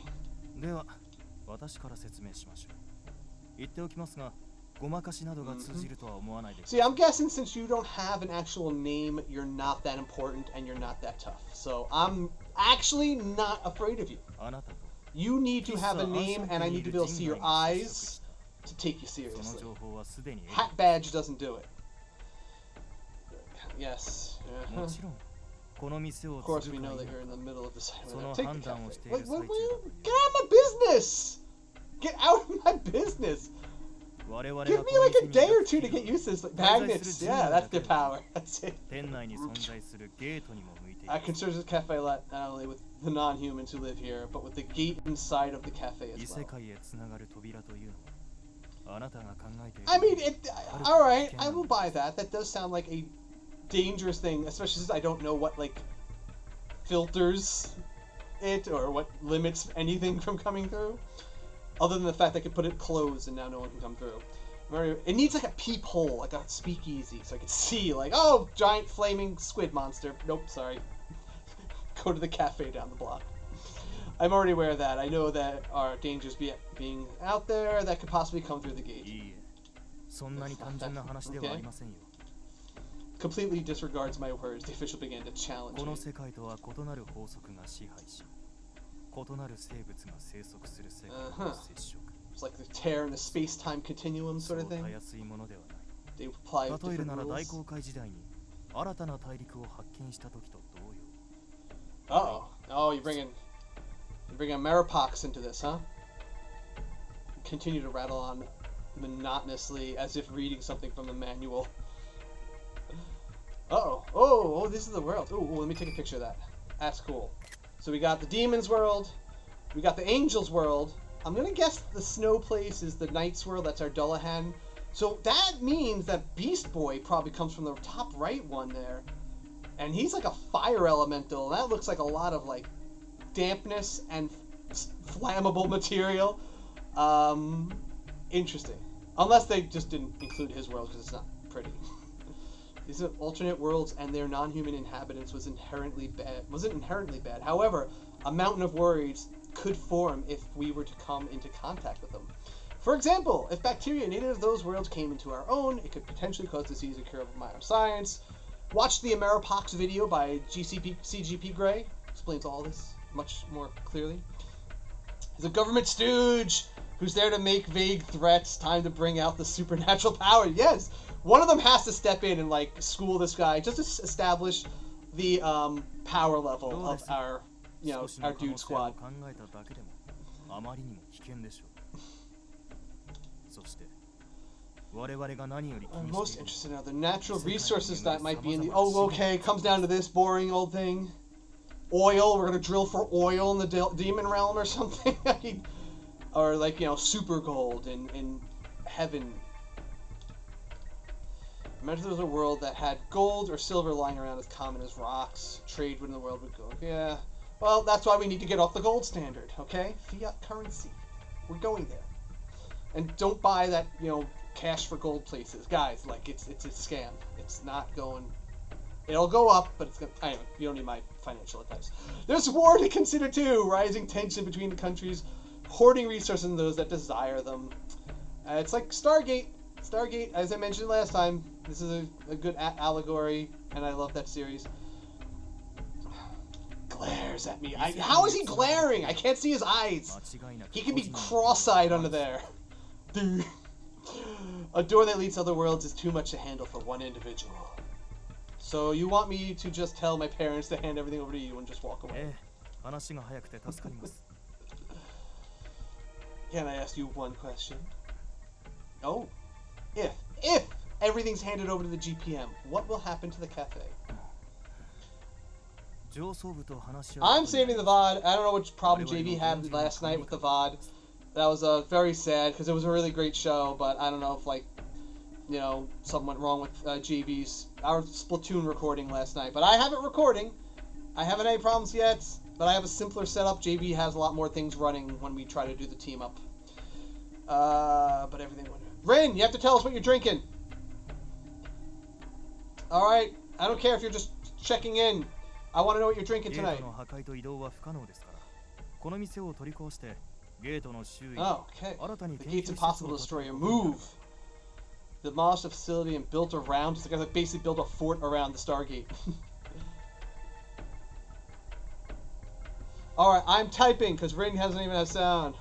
See, I'm guessing since you don't have an actual name, you're not that important and you're not that tough. So I'm actually not afraid of you. You need to have a name, and I need to be able to see your eyes to take you seriously. Hat badge doesn't do it. Yes. Of course, we know that you're in the middle of the site. Take the cafe. Get out of my business! Get out of my business! Give me like a day or two to get used to this. Like, magnets, yeah, that's their power. That's it. I concerns this cafe a lot, not only with the non-humans who live here, but with the gate inside of the cafe as well. I mean, alright, I will buy that. That does sound like a dangerous thing, especially since I don't know what, like, filters it or what limits anything from coming through. Other than the fact I could put it closed and now no one can come through. It needs like a peephole, like a speakeasy, so I could see, like, oh, giant flaming squid monster. Nope, sorry. Go to the cafe down the block. I'm already aware of that. I know that our dangers being out there that could possibly come through the gate. Okay. Completely disregards my words. The official began to challenge me. It's like the tear in the space-time continuum sort of thing. They apply different rules. Uh-oh. Oh, you're bringing Merapox into this, huh? Continue to rattle on monotonously as if reading something from the manual. Uh-oh. Oh, this is the world. Oh, let me take a picture of that. That's cool. So we got the Demon's World. We got the Angel's World. I'm going to guess the snow place is the Knight's World. That's our Dullahan. So that means that Beast Boy probably comes from the top right one there. And he's like a fire elemental. That looks like a lot of, like, dampness and flammable material. Interesting. Unless they just didn't include his world because it's not pretty. These are alternate worlds, and their non-human inhabitants wasn't inherently bad. However, a mountain of worries could form if we were to come into contact with them. For example, if bacteria in either of those worlds came into our own, it could potentially cause disease occur of minor science. Watch the Ameripox video by CGP Grey. Explains all this much more clearly. He's a government stooge who's there to make vague threats. Time to bring out the supernatural power. Yes! One of them has to step in and, like, school this guy just to establish the power level of our, you know, our dude squad. I'm most interested in other natural resources that might be in the... Oh, okay, comes down to this boring old thing. Oil, we're gonna drill for oil in the demon realm or something. Or, like, you know, super gold in heaven. Imagine there was a world that had gold or silver lying around as common as rocks. Trade within the world would go. Yeah. Well, that's why we need to get off the gold standard, okay? Fiat currency. We're going there. And don't buy that, you know, cash for gold places. Guys, like, it's a scam. It's not going... It'll go up, but it's going to... Anyway, you don't need my financial advice. There's war to consider, too. Rising tension between the countries, hoarding resources and those that desire them. It's like Stargate. Stargate, as I mentioned last time, this is a good allegory, and I love that series. Glares at me. How is he glaring? I can't see his eyes. He can be cross-eyed under there. A door that leads to other worlds is too much to handle for one individual. So you want me to just tell my parents to hand everything over to you and just walk away? Can I ask you one question? Oh. If everything's handed over to the GPM, what will happen to the cafe? I'm saving the VOD. I don't know what problem JB had last night with the VOD. That was very sad because it was a really great show, but I don't know if, like, you know, something went wrong with our Splatoon recording last night. But I have it recording. I haven't had any problems yet, but I have a simpler setup. JB has a lot more things running when we try to do the team up. But everything went... Rin, you have to tell us what you're drinking. Alright, I don't care if you're just checking in. I want to know what you're drinking tonight. Oh, okay. The gate's impossible to destroy or move. Demolished the facility and built around. So the guys like basically built a fort around the Stargate. Alright, I'm typing because Rin hasn't even had sound.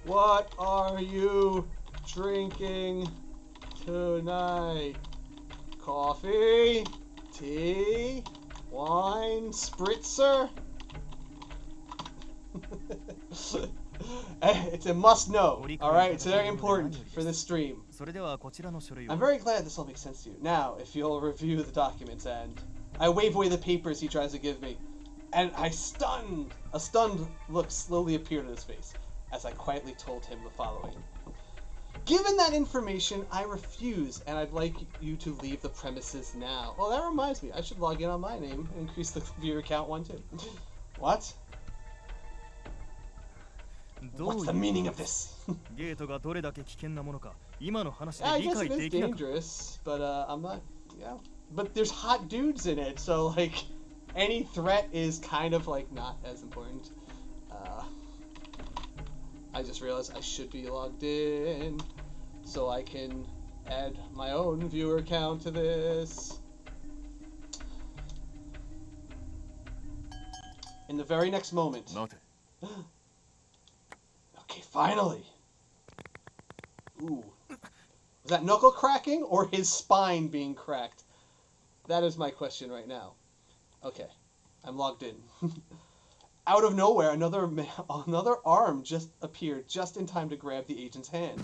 What are you drinking tonight? Coffee? Tea? Wine? Spritzer? It's a must know. Alright, it's very important for this stream. I'm very glad this all makes sense to you. Now, if you'll review the documents, and I wave away the papers he tries to give me, and a stunned look slowly appeared on his face as I quietly told him the following. Given that information, I refuse, and I'd like you to leave the premises now. Oh, that reminds me. I should log in on my name and increase the viewer count one, too. What? What's the meaning of this? Yeah, I guess it is dangerous, but I'm not... Yeah. But there's hot dudes in it, so, like, any threat is kind of, like, not as important. I just realized I should be logged in so I can add my own viewer count to this. In the very next moment. Okay, finally. Ooh. Was that knuckle cracking or his spine being cracked? That is my question right now. Okay, I'm logged in. Out of nowhere, another arm just appeared just in time to grab the agent's hand.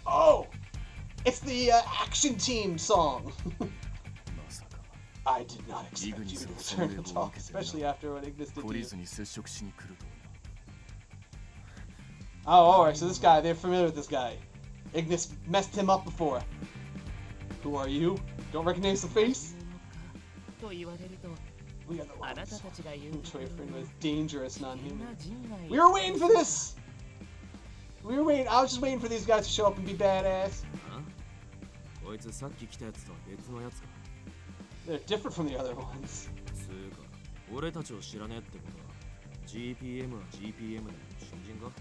Oh! It's the action team song! I did not expect you to return to talk, especially after what Ignis did to you. Oh, alright, so this guy, they're familiar with this guy. Ignis messed him up before. Who are you? Don't recognize the face? We are the ones who Troyfriend was dangerous non-human. We were waiting for this! We were waiting. I was just waiting for these guys to show up and be badass. They're different from the other ones.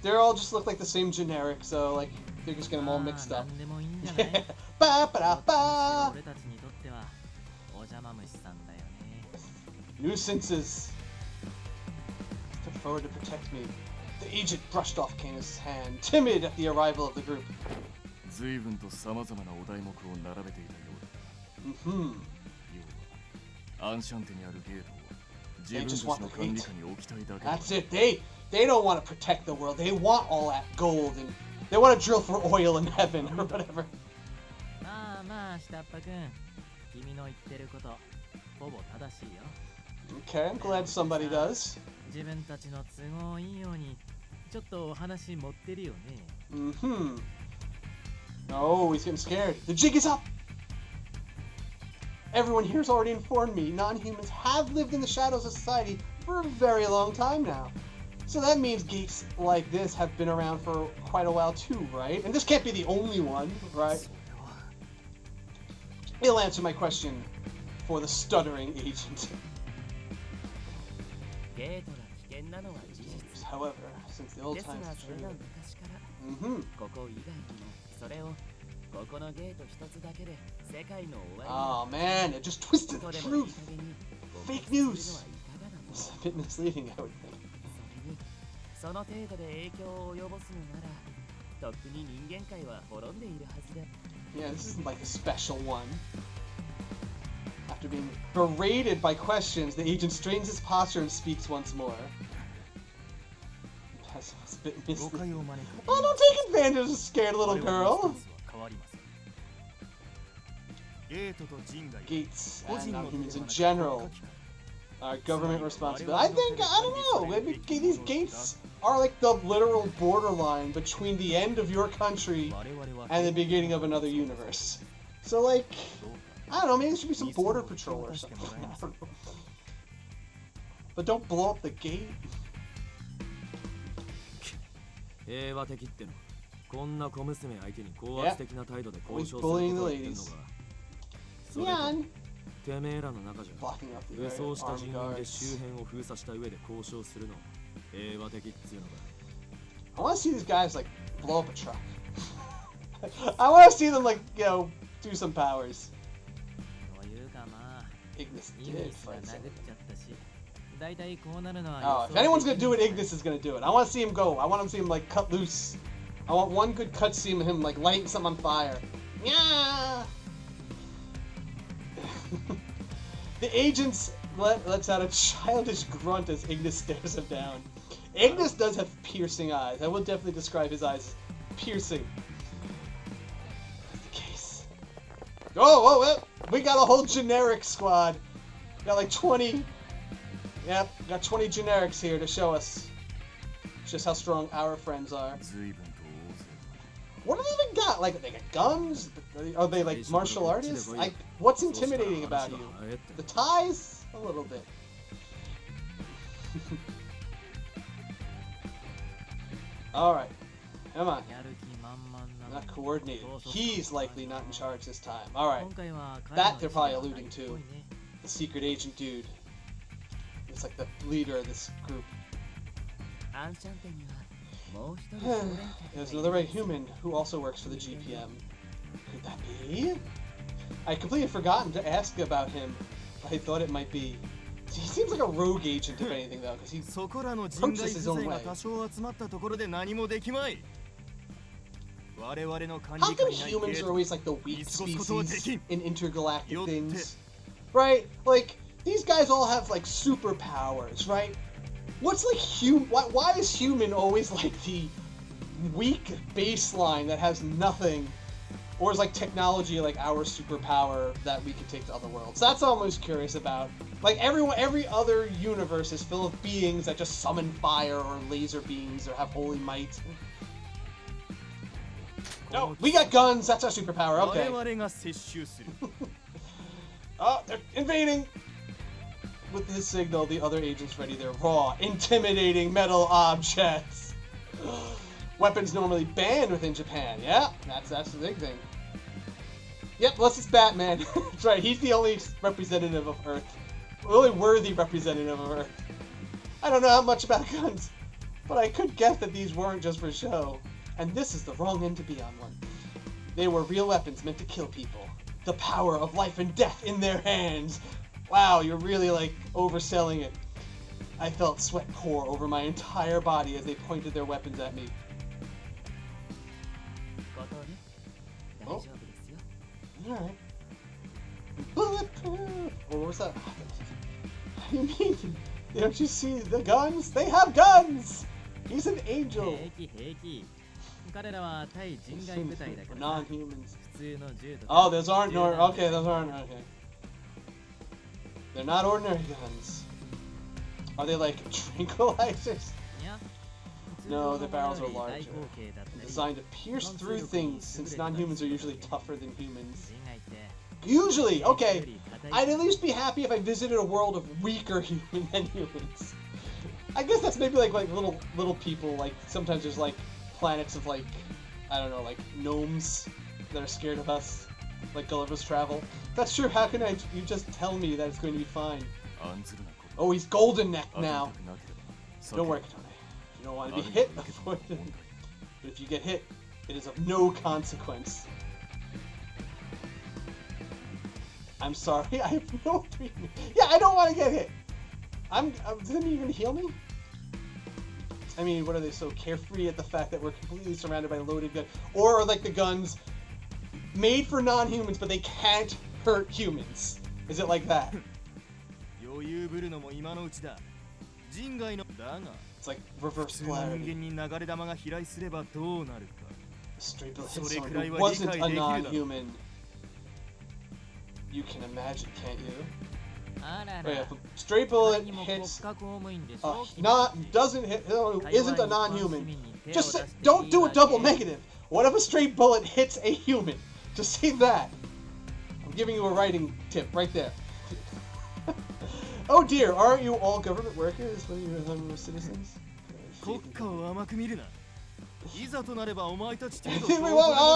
They all just look like the same generic, so like they're just getting them all mixed up. Ba-ba-da-ba! Nuisances. Stepped forward to protect me. The agent brushed off Canis' hand, timid at the arrival of the group. They just want the gate. That's it. They don't want to protect the world. They want all that gold and they want to drill for oil in heaven or whatever. Okay, I'm glad somebody does. Oh, he's getting scared. The jig is up! Everyone here's already informed me non-humans have lived in the shadows of society for a very long time now. So that means gates like this have been around for quite a while too, right? And this can't be the only one, right? It'll answer my question for the stuttering agent. However, since the old times it's true. Oh man, it just twisted the truth. Fake news. It's a bit misleading, I would think. Yeah, this isn't like a special one. After being berated by questions, the agent straightens his posture and speaks once more. That's a bit misleading. Oh, don't take advantage of a scared little girl! Gates and non-humans in general are government responsibility. I don't know, maybe these gates are like the literal borderline between the end of your country and the beginning of another universe. So like, I don't know, maybe there should be some border patrol or something. I don't know. But don't blow up the gate. Yeah, always bullying the ladies. Yeah. Blocking up the armed guards. I want to see these guys like blow up a truck. I want to see them like, you know, do some powers. Ignis did fight something. Oh, if anyone's gonna do it, Ignis is gonna do it. I want to see him go. I want to see him like cut loose. I want one good cutscene of him like lighting something on fire. Yeah. The agent lets out a childish grunt as Ignis stares him down. Ignis does have piercing eyes. I will definitely describe his eyes as piercing. That's the case. Oh, we got a whole generic squad. We got like 20. Yep, got 20 generics here to show us just how strong our friends are. What do they even got? Like, they got guns? Are they like martial artists? Like, what's intimidating about you? The ties? A little bit. Alright. Come on. Not coordinated. He's likely not in charge this time. Alright. That they're probably alluding to. The secret agent dude. It's like the leader of this group. There's another human who also works for the GPM. Could that be? I completely forgotten to ask about him. I thought it might be. He seems like a rogue agent, if anything, though, because he approaches his own way. How come humans are always like the weak species in intergalactic things? Right? Like, these guys all have like superpowers, right? What's like why is human always like the weak baseline that has nothing? Or is like technology like our superpower that we can take to other worlds? That's what I'm most curious about. Like every other universe is full of beings that just summon fire or laser beams or have holy might. No, we got guns. That's our superpower. Okay. Oh, they're invading. With this signal, the other agents ready their raw, intimidating metal objects. Weapons normally banned within Japan. Yeah, that's the big thing. Yep, plus it's Batman. That's right, he's the only representative of Earth. The only worthy representative of Earth. I don't know much about guns, but I could guess that these weren't just for show. And this is the wrong end to be on one. They were real weapons meant to kill people. The power of life and death in their hands. Wow, you're really like overselling it. I felt sweat pour over my entire body as they pointed their weapons at me. Oh. Alright. Bulletproof! Oh, what was that? What do you mean? Don't you see the guns? They have guns! He's an angel! Non-humans. Oh, those aren't okay, those aren't okay. They're not ordinary guns. Are they like tranquilizers? No, the barrels are larger. Designed to pierce through things, since non-humans are usually tougher than humans. Usually! Okay! I'd at least be happy if I visited a world of weaker than humans. I guess that's maybe like little people, like sometimes there's like planets of like, I don't know, like gnomes that are scared of us. Like Gulliver's Travel. That's true, how can you just tell me that it's going to be fine? Oh, he's golden neck now. Don't worry, Tony. You don't want to be hit, but if you get hit, it is of no consequence. I'm sorry, I have no treatment. Yeah, I don't want to get hit. Doesn't he even heal me? I mean, what are they so carefree at the fact that we're completely surrounded by loaded guns? Or are like the guns made for non-humans, but they can't hurt humans? Is it like that? It's like reverse polarity. Straight bill hit someone who wasn't a non-human. You can imagine, can't you? Oh, yeah, if a straight bullet hits doesn't hit someone who isn't a non-human. Just say, don't do a double negative. What if a straight bullet hits a human? Just say that. I'm giving you a writing tip right there. Oh dear, aren't you all government workers when you're citizens?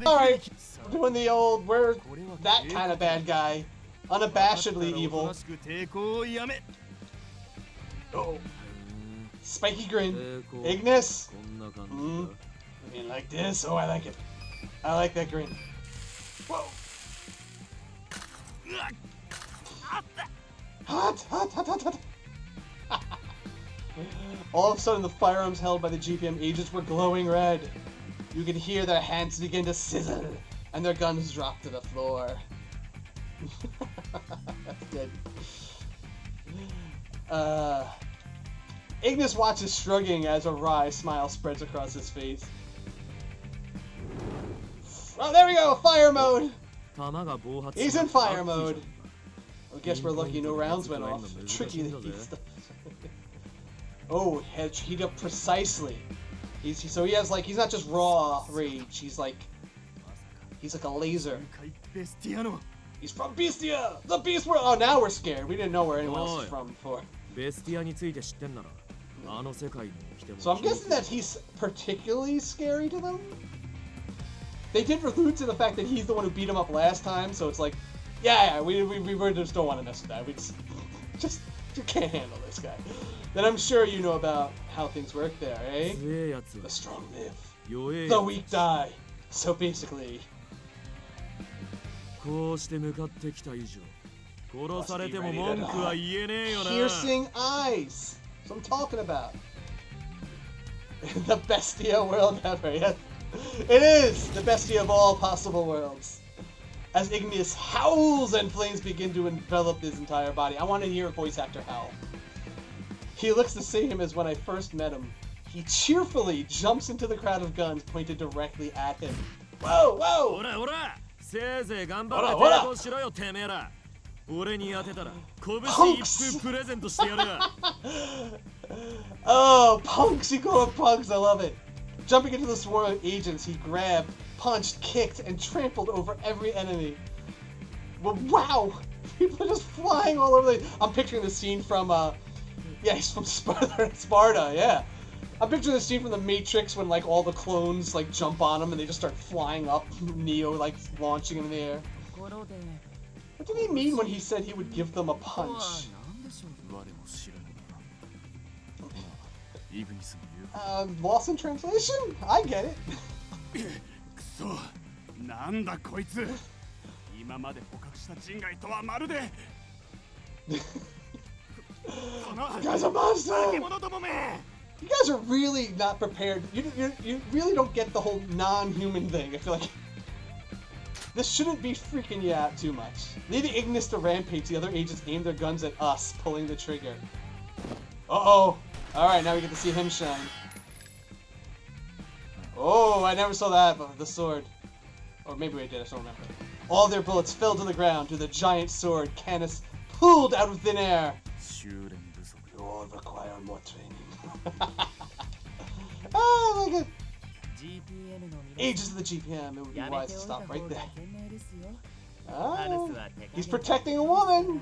Alright, doing the old, we're that kind of bad guy. Unabashedly evil. Oh. Spiky grin. Ignis? You mean like this? Oh, I like it. I like that grin. Whoa. Hot. All of a sudden, the firearms held by the GPM agents were glowing red. You could hear their hands begin to sizzle, and their guns drop to the floor. That's good. Ignis watches shrugging as a wry smile spreads across his face. Oh, there we go! Fire mode! He's in fire mode! I guess we're lucky no rounds went off. Tricky stuff. Oh, heat up precisely. So he has like, he's not just raw rage, he's like He's like a laser. ベスティアの He's from Bestia! The Beast World! Oh, now we're scared. We didn't know where anyone else was from before. ベスティアについて知ってんならあの世界に来ても So I'm guessing that he's particularly scary to them? They did allude to the fact that he's the one who beat him up last time, so it's like, yeah, we just don't want to mess with that. We just you can't handle this guy. Then I'm sure you know about how things work there, eh? 強えやつ The は strong live, 弱え the やつ weak die. So basically, こうして向かってきた以上殺されても文句は言えねえよな piercing eyes. That's what I'm talking about. The bestia world ever, yes. It is the bestia of all possible worlds. As Igneous howls and flames begin to envelop his entire body. I want to hear a voice actor howl. He looks the same as when I first met him. He cheerfully jumps into the crowd of guns pointed directly at him. Whoa, whoa! ほらほらせいぜい頑張ってほら抵抗しろよてめえら俺に当てたら拳 Punks! 一封プレゼントしてやるわ Oh, punks! You call them punks, I love it. Jumping into the swarm of agents, he grabbed, punched, kicked, and trampled over every enemy. Well, wow! People are just flying all over the... I'm picturing the scene from, yeah, he's from Sparta, yeah. I'm picturing the scene from The Matrix when, like, all the clones, like, jump on him and they just start flying up, Neo, like, launching him in the air. ところで What did he mean when he said he would give them a ここは punch? 何でしょう我も知らぬがイグニスも言う Lost in translation? I get it. くそなんだこいつ今まで捕獲した人外とはまるでこの You guys are monsters! 化け物どもめ You guys are really not prepared. You really don't get the whole non-human thing. I feel like this shouldn't be freaking you out too much. Leaving Ignis to rampage, the other agents aim their guns at us, pulling the trigger. Uh-oh. Alright, now we get to see him shine. Oh, I never saw that, but the sword. Or maybe I did, I just don't remember. All their bullets fell to the ground to the giant sword Canis pulled out of thin air. 修練不足 You all require more training. Oh, like it. GPM の皆 Ages of the GPM, it would be やめ wise て to おいた stop 方 right が there. 賢明ですよ Oh, アルスは手加減 he's protecting a woman.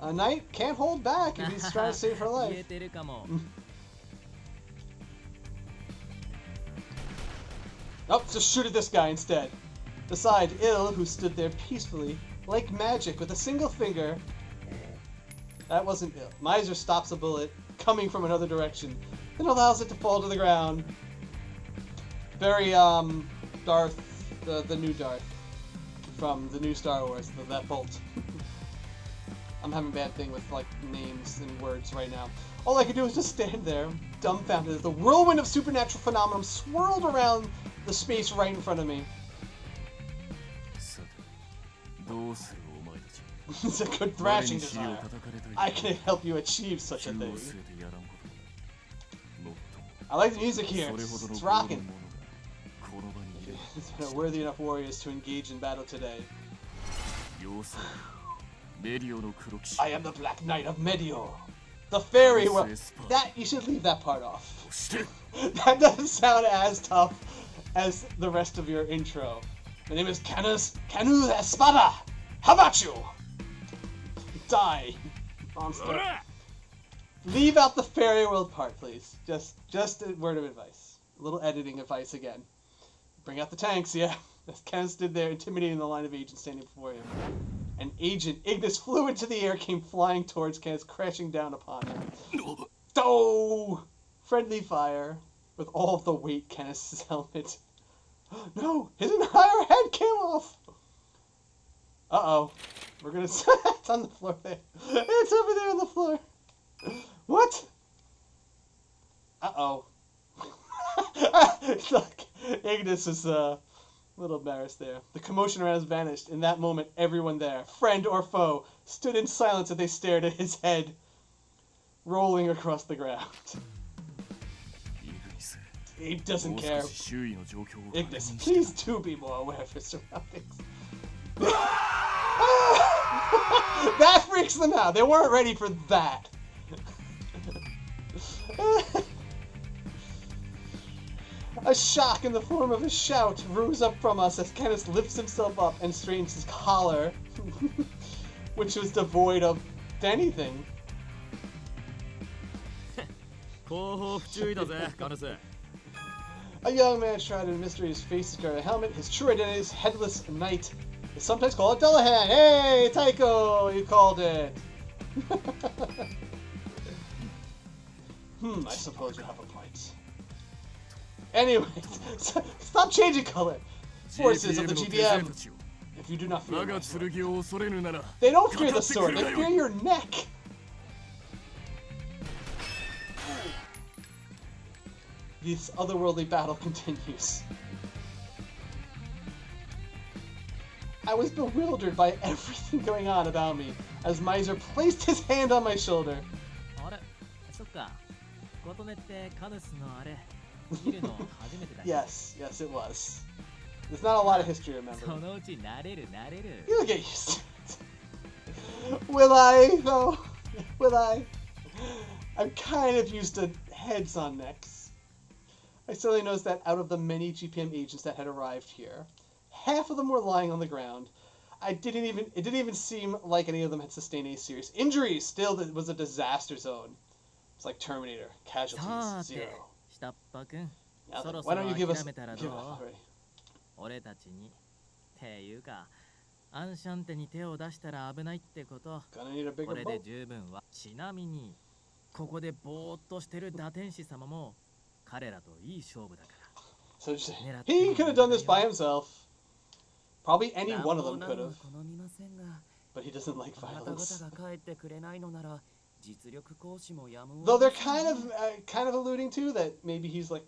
A knight can't hold back if he's trying to save her 言え life. てるかも Oh, just shoot at this guy instead. Beside Ill, who stood there peacefully, like magic, with a single finger. That wasn't Ill. Miser stops a bullet coming from another direction, and allows it to fall to the ground. Very, Darth, the new Darth, from the new Star Wars, that bolt. I'm having a bad thing with, like, names and words right now. All I could do was just stand there, dumbfounded as the whirlwind of supernatural phenomenon swirled around the space right in front of me. さてどうするお前たち It's a good 我 thrashing に死を desire. 叩かれたい I can help you achieve such a 銃を thing. 据えてやらんこともないもっとも I like the music そ here. れほどの It's 強度の rocking. 者がこの場にいれば It's worthy enough warriors to engage in battle today. 要するにメディオの黒騎士 I am the Black Knight of Medio. The fairy world. Yes, yes. That, you should leave that part off. そして That doesn't sound as tough as the rest of your intro. My name is Canu Espada. How about you? Die, monster. Leave out the fairy world part, please. Just a word of advice. A little editing advice again. Bring out the tanks, yeah. As Ken stood there, intimidating the line of agents standing before him. An agent, Ignis, flew into the air, came flying towards Kenneth, crashing down upon him. Oh! Friendly fire, with all of the weight Kenneth's helmet. No! His entire head came off! Uh-oh. We're gonna... It's on the floor there. It's over there on the floor. What? Uh-oh. Look, Ignis is a little embarrassed there. The commotion around us vanished. In that moment, everyone there, friend or foe, stood in silence as they stared at his head rolling across the ground. イグニス He doesn't もう care. 少し周囲の状況を確 Ignis, 認して please do be more aware of your surroundings. That freaks them out. They weren't ready for that. A shock in the form of a shout rose up from us as Kenneth lifts himself up and straightens his collar, which was devoid of anything. 後方不注意だぜガヌス A young man shrouded in mystery, his face is covered in a helmet. His true identity is Headless Knight. Is sometimes called Dullahan. Hey, Tycho, you called it. I suppose you have a point. Anyway, stop changing color. Forces of the GDM. If you do not fear my sword. They don't fear the sword, they fear your neck. This otherworldly battle continues. I was bewildered by everything going on about me as Miser placed his hand on my shoulder. あれ、そっか。琴音ってカヌスのあれ、見るの初めてだ。Yes, yes, it was. There's not a lot of history to remember. そのうち慣れる。You'll get used to it. Will I, though? Will I? I'm kind of used to heads on necks. I suddenly noticed that out of the many GPM agents that had arrived here, half of them were lying on the ground. It didn't even seem like any of them had sustained any serious injuries. Still, it was a disaster zone. It's like Terminator. Casualties, 0. 下っ端くん、 Now そ then, ろ why そろ don't you give us... 諦めたらどう？俺たちに。っていうか、アンシャンテに手を出したら危ないってこと。 Gonna need a bigger これで boat. 十分は。ちなみに、ここでぼーっとしてる打天使様も彼らといい勝負だから。 So he could have done this by himself. Probably any one of them could have. But he doesn't like violence. Though they're kind of alluding to that maybe he's like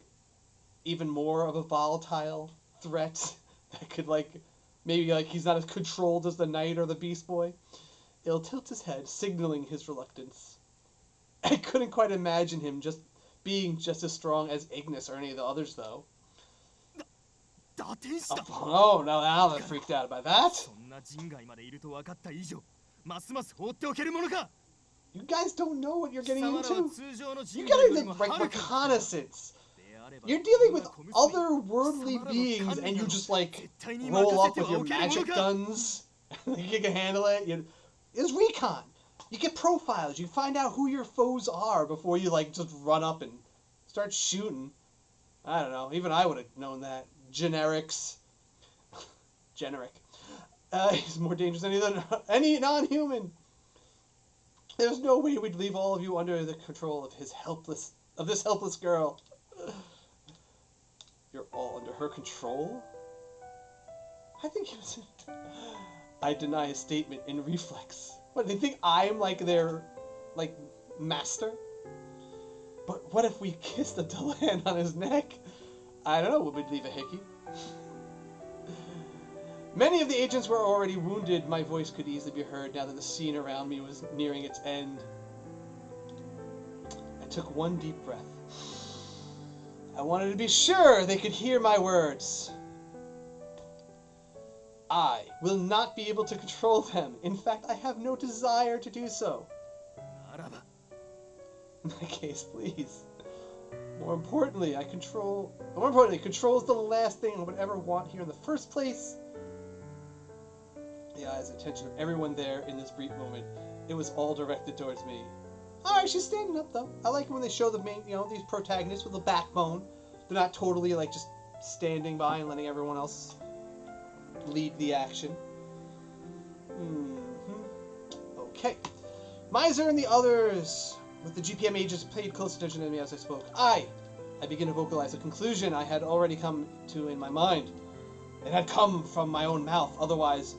even more of a volatile threat that could maybe he's not as controlled as the Knight or the Beast Boy. He'll tilt his head, signaling his reluctance. I couldn't quite imagine him being just as strong as Ignis or any of the others, though. Oh, no, now they're freaked out by that. You guys don't know what you're getting into. You gotta reconnaissance. You're dealing with otherworldly beings, and you just roll up with your magic guns. You can handle it. It's recon. You get profiles. You find out who your foes are before you just run up and start shooting. I don't know. Even I would have known that. Generics. Generic. He's more dangerous than any non-human. There's no way we'd leave all of you under the control of this helpless girl. You're all under her control? I think it was... I deny his statement in reflex. What, they think I'm their master? But what if we kissed the Dullahan on his neck? I don't know, would we leave a hickey? Many of the agents were already wounded. My voice could easily be heard now that the scene around me was nearing its end. I took one deep breath. I wanted to be sure they could hear my words. I will not be able to control them. In fact, I have no desire to do so. In that case, please. More importantly, control is the last thing I would ever want here in the first place. The eyes and attention of everyone there in this brief moment, it was all directed towards me. Alright, she's standing up though. I like it when they show the main, these protagonists with a backbone. They're not totally just standing by and letting everyone else lead the action. Okay. Miser and the others with the GPM agents paid close attention to me as I spoke. I begin to vocalize a conclusion I had already come to in my mind. It had come from my own mouth, otherwise...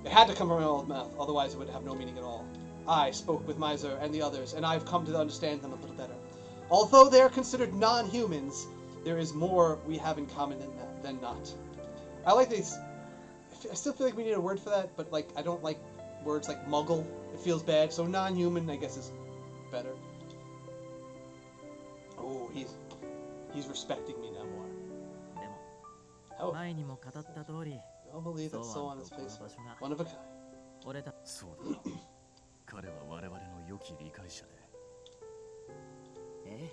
It had to come from my own mouth, otherwise it would have no meaning at all. I spoke with Miser and the others, and I've come to understand them a little better. Although they are considered non-humans, there is more we have in common than not. I like these... I still feel like we need a word for that, but I don't like words like muggle. It feels bad, so non-human, I guess, is better. Oh, he's respecting me now more. Oh. I'll believe that so on his place. One of a kind. そうだ彼は我々の良き理解者でええ、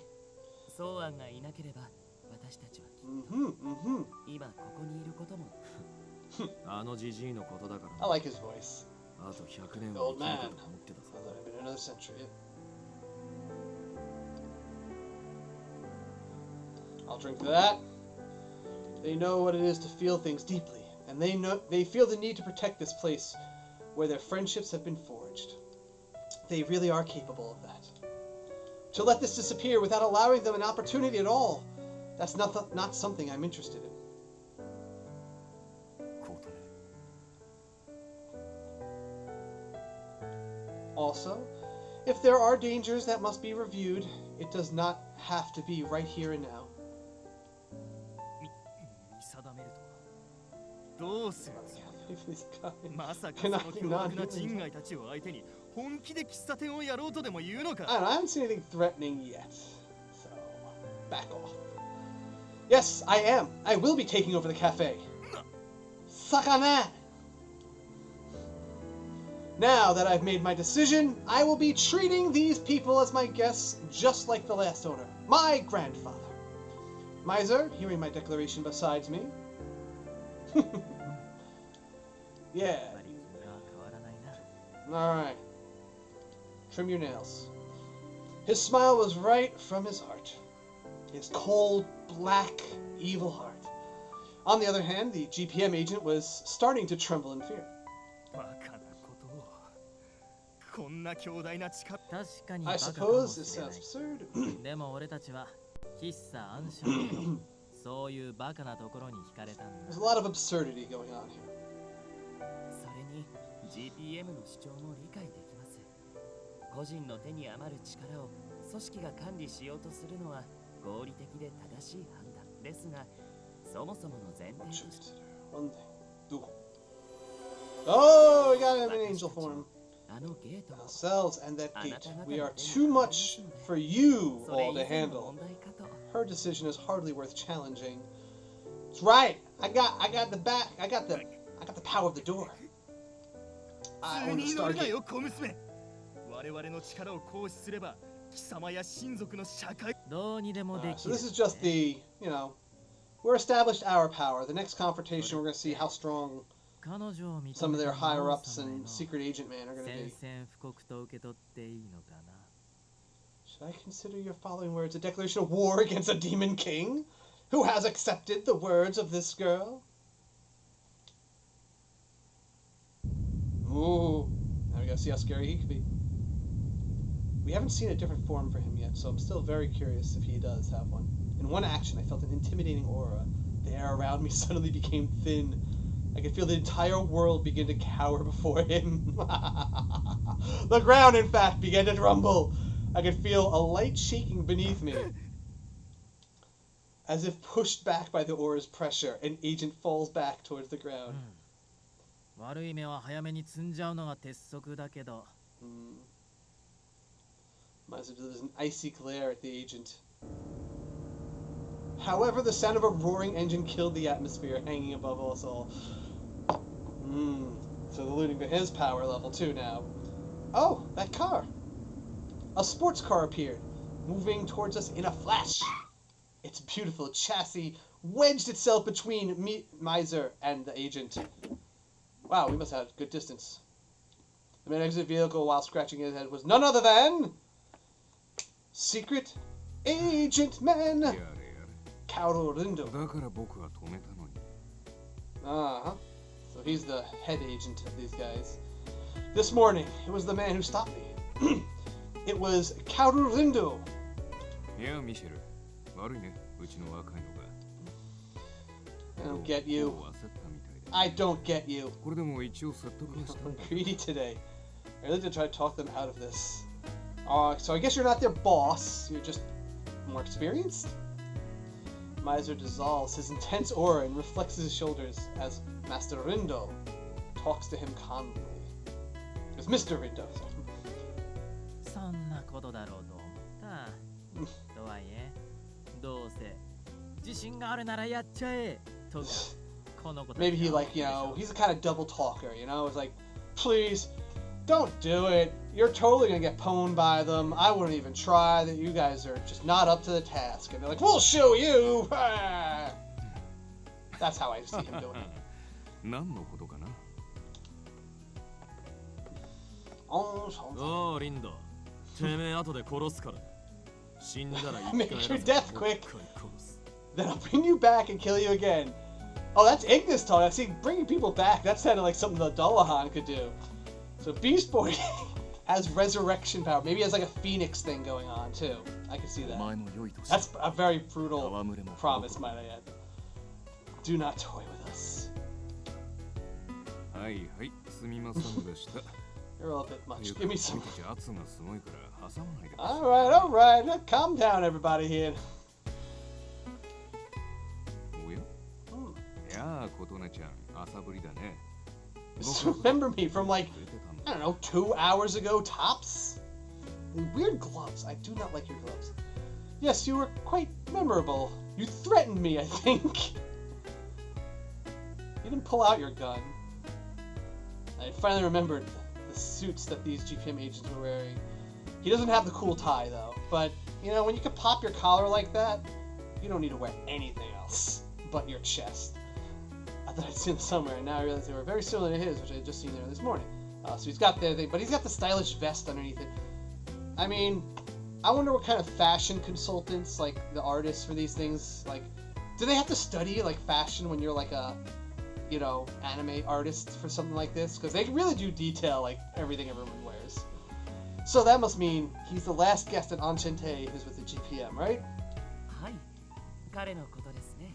ソーアンがいなければ私たちは I 今ここにいることも あのじじいのことだから like his voice. あと100年 Old は生き man. るかと思ってたさ Sounds like it's been another century. I'll drink to that. They know what it is to feel things deeply, and they feel the need to protect this place where their friendships have been forged. They really are capable of that. To let this disappear without allowing them an opportunity at all, that's not something I'm interested in. コートね Also, if there are dangers that must be reviewed, it does not have to be right here and now. 見定めるとはどうするつもり He's coming. まさかその凶悪な人外たちを相手に本気で喫茶店をやろうとでも言うの I か don't know, I haven't seen anything threatening yet. So, back off. Yes, I am. I will be taking over the cafe. Sakana! Now that I've made my decision, I will be treating these people as my guests just like the last owner, my grandfather. Miser, hearing my declaration besides me. Yeah. やっぱり君は変わらないな Alright. Trim your nails. His smile was right from his heart. His cold, black, evil heart. On the other hand, the GPM agent was starting to tremble in fear. バカなことをこんな強大な力確かに I バカかも suppose し this れな sounds い absurd. でも俺たちは喫茶暗唱のそういうバカなところに惹かれたん There's だ a lot of absurdity going on here. それに GPM の主張も理解できます個人の手に余る力を組織が管理しようとするのは合理的で正しい判断ですがそもそもの前 What 提 should として consider? One thing. Do. Oh, we got him in angel form. あのゲートを Ourselves and that gate. We are too much for you それ all 以 to 前の handle. 問題かと Her decision is hardly worth challenging. It's right. I got the back. I got the power of the door. I 普通 own the に乗るな Stargate. よ小娘我々の力を行使すれば貴様や親族の社会どうにでもで So きる this is just the, we're established our power. The next confrontation, we're going to see how strong 彼女を認めた some of their higher 魔王 ups 様へ and の secret agent man are going to 宣 be. 戦布告と受け取っていいのかな Should I consider your following words a declaration of war against a demon king who has accepted the words of this girl? Ooh, now we gotta see how scary he could be. We haven't seen a different form for him yet, so I'm still very curious if he does have one. In one action, I felt an intimidating aura. The air around me suddenly became thin. I could feel the entire world begin to cower before him. The ground, in fact, began to rumble. I could feel a light shaking beneath me. As if pushed back by the aura's pressure, an agent falls back towards the ground. 悪い目は早めに積んじゃうのが鉄則だけど Miser delivers an icy glare at the agent. However, the sound of a roaring engine killed the atmosphere hanging above us all. So they're looting for his power level too now. Oh, that car! A sports car appeared, moving towards us in a flash. Its beautiful chassis wedged itself between Miser and the agent. Wow, we must have good distance. The man exited the vehicle while scratching his head was none other than Secret Agent Man やれやれ Kaoru Rindo. だから僕は止めたのに Uh-huh. So he's the head agent of these guys. This morning, it was the man who stopped me. It was Kaoru Rindo. いやミシェル悪いねうちの若いの I が don't get you. もう焦ったみたいで I don't get you. これでも一応説得はしたん I'm だ greedy today. I really did try to talk them out of this. So I guess you're not their boss. You're just more experienced? Miser dissolves his intense aura and reflects his shoulders as Master Rindo talks to him calmly. It's Mr. Rindo. そんなことだろうと思ったとはいえどうせ自信があるならやっちゃえとかこのこと Maybe he he's a kind of double talker, It's like, please, Don't do it. You're totally gonna get pwned by them. I wouldn't even try. That you guys are just not up to the task. And they're like, we'll show you. That's how I see him doing it. 何のことかな Oh, おおリンドてめえ後で殺すから死んだら生き Make 返 your らせ death て quick. もう一回殺す Then I'll bring you back and kill you again. Oh, that's Ignis talk. See, bringing people back, that sounded like something the Dullahan could do. So Beast Boy has resurrection power. Maybe he has like a phoenix thing going on too. I can see お that. 前も良いとす That's a very brutal 戯れも promise, might I add. Do not toy with us. はいはいすみませんでした You're a little bit much. Give me some. 君たち圧がすごいから挟まないでください All right. Now, calm down, everybody here. おやいやあ琴音ちゃん朝ぶりだね Just remember me from like, 出てたん I だ don't know, 2 hours ago tops? And weird gloves. I do not like your gloves. Yes, you were quite memorable. You threatened me, I think. You didn't pull out your gun. I finally remembered the suits that these GPM agents were wearing. He doesn't have the cool tie, though. But, you know, when you can pop your collar like that, you don't need to wear anything else but your chest. I thought I'd seen them somewhere, and now I realize they were very similar to his, which I had just seen there this morning. So he's got their thing, but he's got the stylish vest underneath it. I mean, I wonder what kind of fashion consultants, like the artists for these things, like, do they have to study like fashion when you're like a, you know, anime artist for something like this? Because they really do detail like everything everyone wears. So that must mean he's the last guest at Enchenté who's with the GPM, right? はい彼のことですね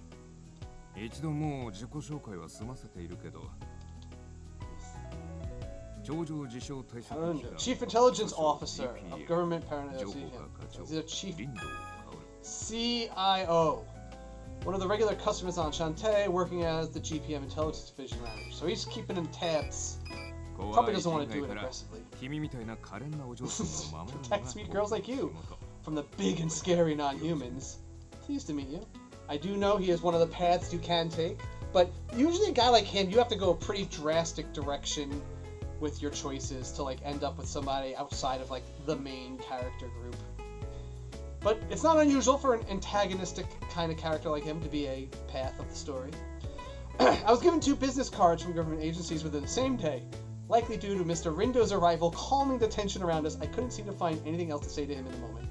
一度もう自己紹介は済ませているけど頂上自称対策機関 Chief Intelligence Officer of Government Paranoia. 情報課課長 He's a Chief 林道 CIO. One of the regular customers on Enchenté, working as the GPM Intelligence Division Manager. So he's keeping in tabs. Probably doesn't want to do it aggressively. 君みたいな可憐なお嬢さんを守るの Protect が sweet girls like you 仕事 from the big and scary non-humans. Pleased to meet you. I do know he is one of the paths you can take, but usually a guy like him, you have to go a pretty drastic direction with your choices to like end up with somebody outside of like the main character group. But it's not unusual for an antagonistic kind of character like him to be a path of the story. I was given 2 business cards from government agencies within the same day. Likely due to Mr. Rindo's arrival calming the tension around us, I couldn't seem to find anything else to say to him in the moment.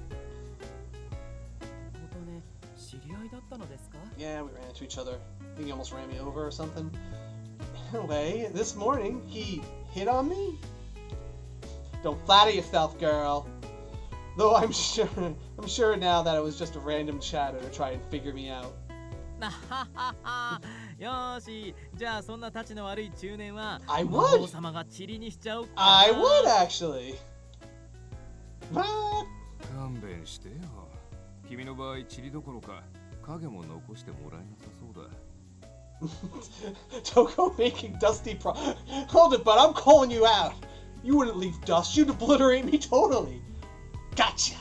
琴音知り合いだったのですか Yeah, we ran into each other. I think he almost ran me over or something. Anyway, this morning, he hit on me? Don't flatter yourself, girl. Though I'm sure now that it was just a random chatter to try and figure me out. なはははよーしじゃあそんなたちの悪い中年は I 魔王 would! 様が塵にしちゃおうかな I would, actually! What? 勘弁してよ君の場合塵どころか影も残してもらえなさそうだ Toko making Dusty Hold it, but I'm calling you out! You wouldn't leave dust, you'd obliterate me totally! Gotcha!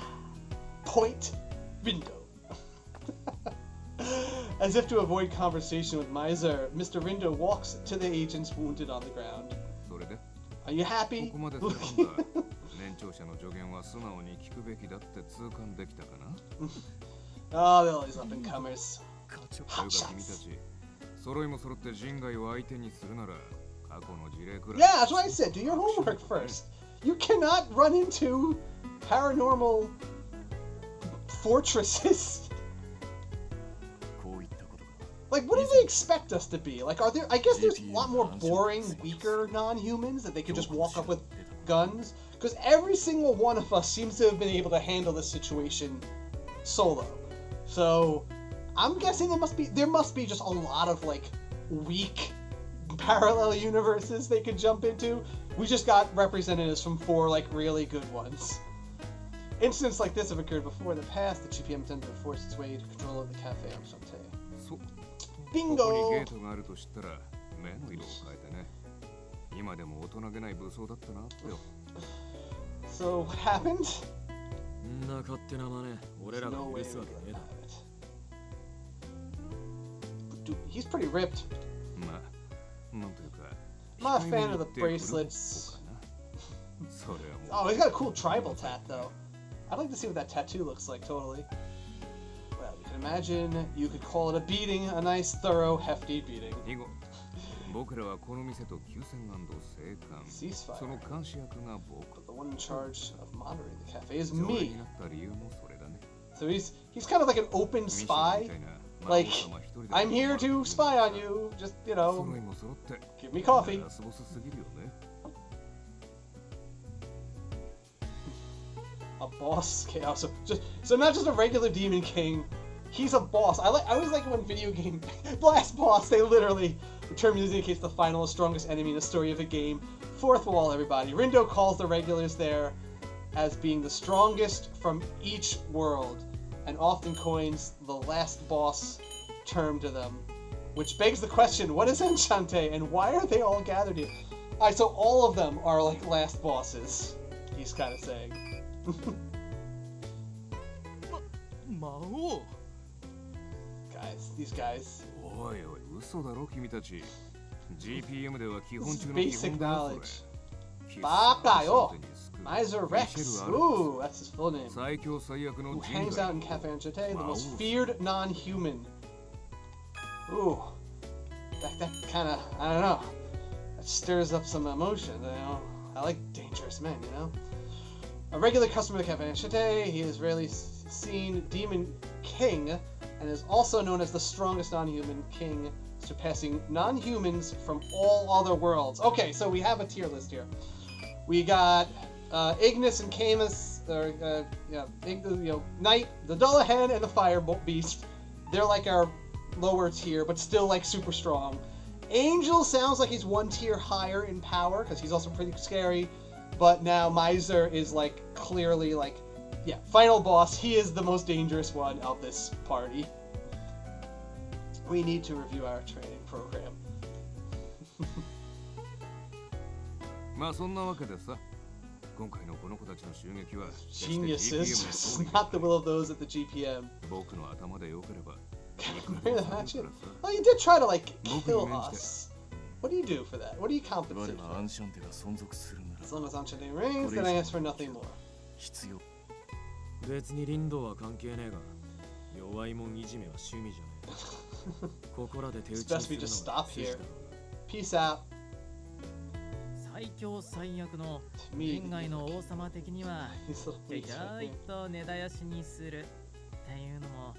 Point Rindo. As if to avoid conversation with Miser, Mr. Rindo walks to the agents wounded on the ground. それで Are you こ happy? こまで進んだ年長者の助言は素直に聞くべきだって痛感できたかな Oh, they're all these up and comers. という Hot か君た shots. ち揃いも揃って人外を相手にするなら過去の事例くらい Yeah, that's what I said. Do your homework first. You cannot run into paranormal fortresses. こういったことか Like, what do they expect us to be? Like, are there? I guess there's a lot more boring, weaker non-humans that they could just walk up with guns. Because every single one of us seems to have been able to handle this situation solo. So, I'm guessing there must be just a lot of like weak parallel universes they could jump into. We just got representatives from 4 like really good ones. Incidents like this have occurred before in the past. The GPM tended to force its way to control of the Café Enchenté. そうここに Bingo! ゲートがあると知ったら目の色を変えてね今でも大人げない武装だったなってよ So what happened? んな勝手な真似俺らが No 許 way す we わけねえ get だ out of it. Dude, he's pretty ripped. まあなんというか I'm not a fan 控えめ of the に言って bracelets. 古 Oh, he's got a cool tribal tat, though. I'd like to see what that tattoo looks like, totally. Well, you can imagine you could call it a beating, a nice, thorough, hefty beating. 僕らはこの店と9000安藤生還 Ceasefire. その監視役が僕 But the one in charge of monitoring the cafe is 常連 me. になった理由もそれだね So he's kind of like an open ミシェル spy. みたいな Like, 魔王様一人で I'm here to spy on you. Just, you 揃 know, いも揃って give me coffee. ラスボスすぎるよね A boss chaos. So not just a regular demon king. He's a boss. I always like it when video game blast boss. They literally the term usually indicates the final strongest enemy in the story of a game. Fourth wall, everybody. Rindo calls the regulars there as being the strongest from each world, and often coins the last boss term to them, which begs the question: what is Enchenté, and why are they all gathered here? Alright, so all of them are like last bosses. He's kind of saying. 魔王 Guys, these guys. おいおい嘘だろ君たち GPM では基 This 本 is 中の基 basic 本だよ knowledge. それ Baka yo! キス Miser Rex. Ooh, that's his full name. 最強最悪の Who 人 hangs 外 out in Café Enchenté, the Wow. most feared non-human. Ooh. That kind of, I don't know. That stirs up some emotion, you know. I like dangerous men, you know. A regular customer of Café Enchenté, he is rarely seen Demon King, and is also known as the strongest non-human king, surpassing non-humans from all other worlds. Okay, so we have a tier list here. We got Ignis and Camus, Knight, the Dullahan, and the Fire Beast. They're like our lower tier, but still like super strong. Angel sounds like he's one tier higher in power, because he's also pretty scary. But now Miser is like clearly like, yeah, final boss. He is the most dangerous one of this party. We need to review our training program. まあそんなわけでさ今回のこの子たちの襲撃は Geniuses, it's not the will of those at the GPM. 僕の頭でよければ Bring the hatchet. Oh, you did try to like kill us. What do you do for that? What do you 我 compensate は for? アンシャンテが存続するなら As long as Enchanté rings, then I ask for nothing more. 必要別に林道は関係ねえが弱いもんいじめは趣味じゃねえここらで手打 It's ちに best す we るの just は stop 筋だ here. ろう Peace out. 最強最悪の Me. 人外の王様的には These little ちょい leaves ち right ょい there. と根絶やしにするっていうのも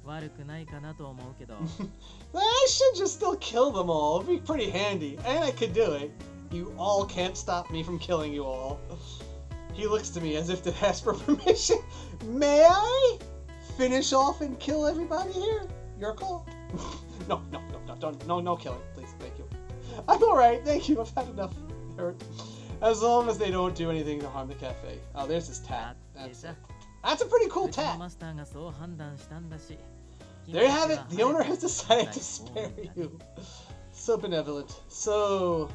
悪くないかなと思うけど I should just still kill them all. It'd be pretty handy. And I could do it. You all can't stop me from killing you all. He looks to me as if to ask for permission. May I finish off and kill everybody here? Your call. No, no killing, please. Thank you. I'm alright, thank you. I've had enough hurt. As long as they don't do anything to harm the cafe. Oh, there's his だ tat. ってさ That's a pretty cool うちの tat. マスターがそう判断したんだし There you have it. The owner has decided to spare you. So benevolent. So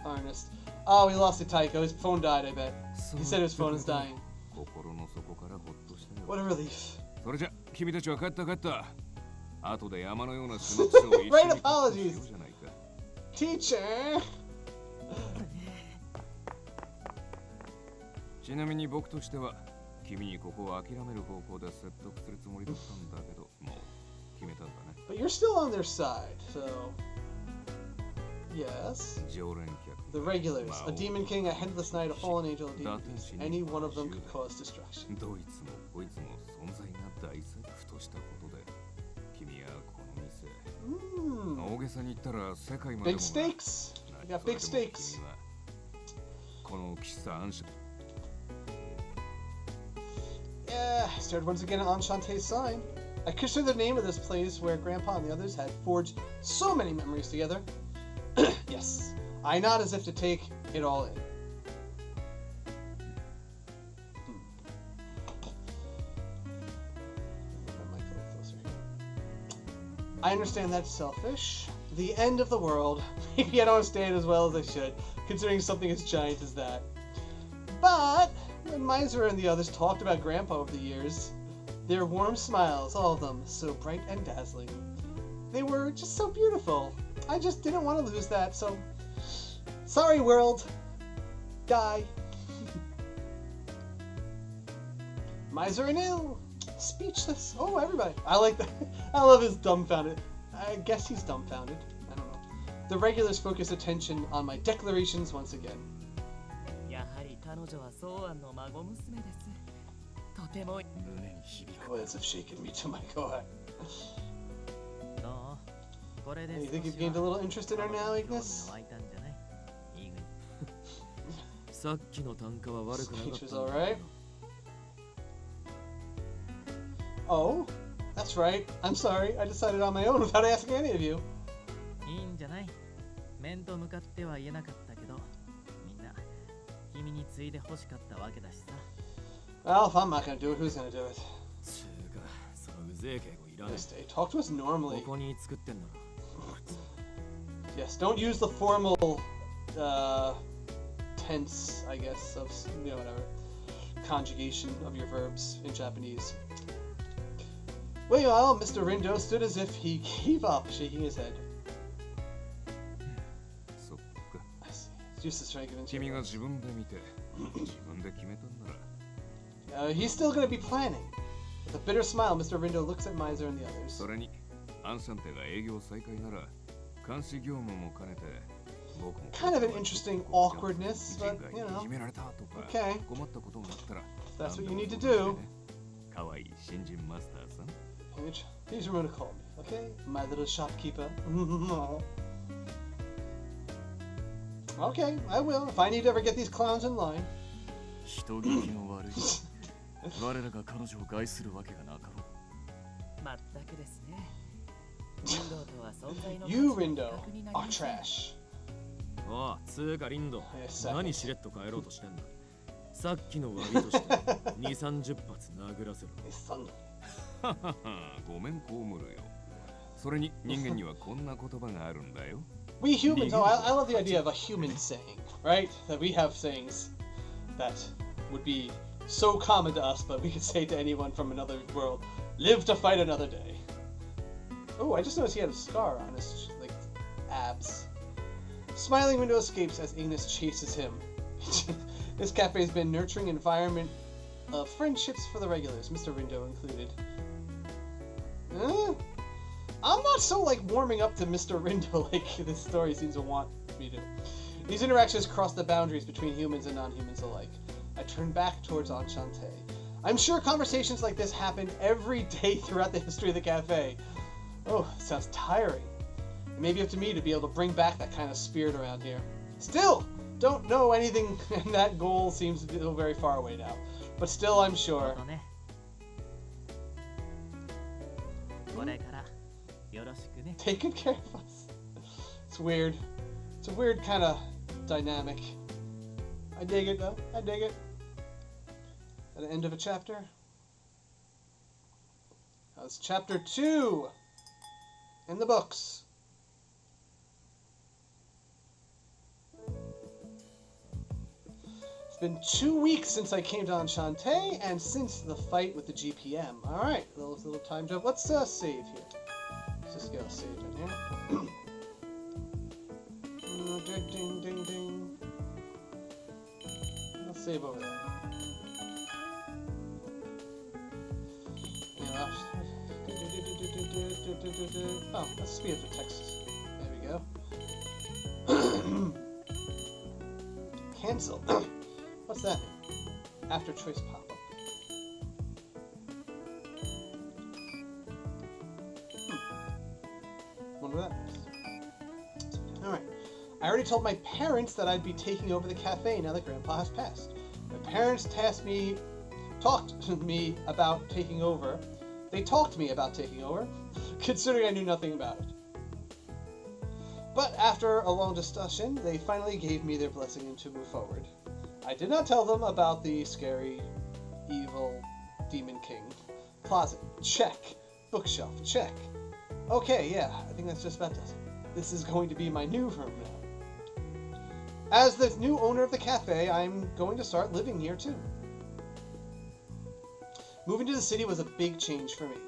earnest. Oh, we lost to Taiko. His phone died, I bet. He said his phone is dying. 心の底からほっとしたよ What a relief. それじゃ君たちは帰った後で山のような種目を一緒に Great しよ apologies. うじゃないか Teacher! ちなみに僕としては君にここを諦める方向で説得するつもりだったんだけどもう決めたんだね But you're still on their side, so... Yes. 常連客 The regulars. A demon king, a headless knight, a fallen angel, a demon beast. Any one of them could cause destruction. どいつもこいつも存在が大切ふとしたことで君はこの店 Hmm. 大げさに言ったら世界までも Big stakes. We got big stakes. この喫茶アンシャ Yeah, stared once again at Enchanté's sign. I consider the name of this place where Grandpa and the others had forged so many memories together. Yes, I nod as if to take it all in. I understand that's selfish. The end of the world. Maybe I don't understand as well as I should, considering something as giant as that. But when Miser and the others talked about Grandpa over the years, their warm smiles, all of them, so bright and dazzling. They were just so beautiful. I just didn't want to lose that, so... Sorry, world. Die. Miser and ill. Speechless. Oh, everybody. I like that. I love his dumbfounded. I guess he's dumbfounded. I don't know. The regulars focus attention on my declarations once again. やはり彼女はソウアンの孫娘です。とても。胸に響く。 Words have shaken me to my core. どうこれで You think you've gained a little interest in her now, Ignis? 湧いたんじゃないイグニさっきの単価は悪くなかっ Speech た was んだ。 alright. Oh, that's right. I'm sorry. I decided on my own without asking any of you. いいんじゃない面と向かっては言えなかったけどみんな君に継いで欲しかったわけだしさ Well, if I'm not gonna do it, who's gonna do it? つうか、そのうぜえ敬語いらね Just talk to us え。 normally. ここに作ってんだろ。 Yes, don't use the formal tense, I guess, of, you know, whatever, conjugation of your verbs in Japanese. Meanwhile, Mr. Rindo stood as if he gave up, shaking his head. そっか。 I see. It's useless trying to convince 君 you. が自分で見て、自分で決めたんなら。 He's still gonna be planning. With a bitter smile, Mr. Rindo looks at Miser and the others. それに、アンシャンテが営業再開なら、監視業務も兼ねて、僕も。 Kind of an interesting awkwardness, but, you know. いじめられたとか、 Okay. 困ったことになったら。 That's what you need to do. 可愛い新人マスターさん。 Please remember to call me, okay? My little shopkeeper. Okay, I will. If I need to ever get these clowns in line. 人聞きの悪い。我らが彼女を害するわけがなかろう。まったくですね。リンドウとは存在の You, 価値 Rindo, が確認になり are ません。 trash. おう、つうかリンド、 Yes, 何しれっと帰ろうとしてんだ。さっきの詫びとして2、30発殴らせろ。 His son. ごめんこむるよ。それに人間にはこんな言葉があるんだよ。We humans, oh, I love the idea of a human saying, right? That we have sayings that would be so common to us, but we could say to anyone from another world, live to fight another day. Oh, I just noticed he had a scar on his, like, abs. Smiling Window escapes as Ignis chases him. This cafe has been a nurturing environment of friendships for the regulars, Mr. Rindo included. I'm not so, like, warming up to Mr. Rindo like this story seems to want me to. These interactions cross the boundaries between humans and non-humans alike. I turn back towards Enchenté. I'm sure conversations like this happen every day throughout the history of the cafe. Oh, it sounds tiring. It may be up to me to be able to bring back that kind of spirit around here. Still, don't know anything, and that goal seems to be very far away now. But still, I'm sure. ねこれからよろしくね Take good care of us. It's weird. It's a weird kind of dynamic. I dig it, though. I dig it. At the end of a chapter. That's chapter 2 in the books. It's been 2 weeks since I came to Enchenté and since the fight with the GPM. Alright, little time jump. Let's save here. Let's just get a save in here. Ding, ding, ding, ding. Let's save over there. Oh, let's speed up the text. There we go. Cancel. What's that? After choice pop-up. Wonder what that means. Alright. I already told my parents that I'd be taking over the cafe now that Grandpa has passed. My parents talked to me about taking over. They talked to me about taking over, considering I knew nothing about it. But after a long discussion, they finally gave me their blessing to move forward. I did not tell them about the scary, evil Demon King. Closet, check. Bookshelf, check. Okay, yeah, I think that's just about it. This is going to be my new room now. As the new owner of the cafe, I'm going to start living here too. Moving to the city was a big change for me.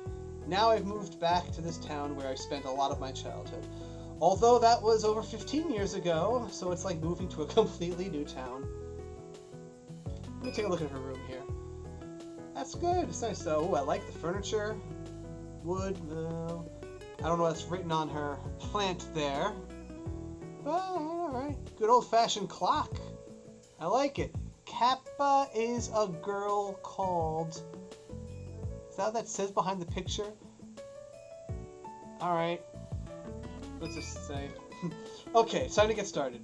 Now I've moved back to this town where I spent a lot of my childhood. Although that was over 15 years ago, so it's like moving to a completely new town. Let me take a look at her room here. That's good. It's nice though. Ooh, I like the furniture. Wood. I don't know what's written on her plant there. But alright. Good old-fashioned clock. I like it. Kappa is a girl called... Is that what that says behind the picture? Alright. What's this say? Okay, it's time to get started.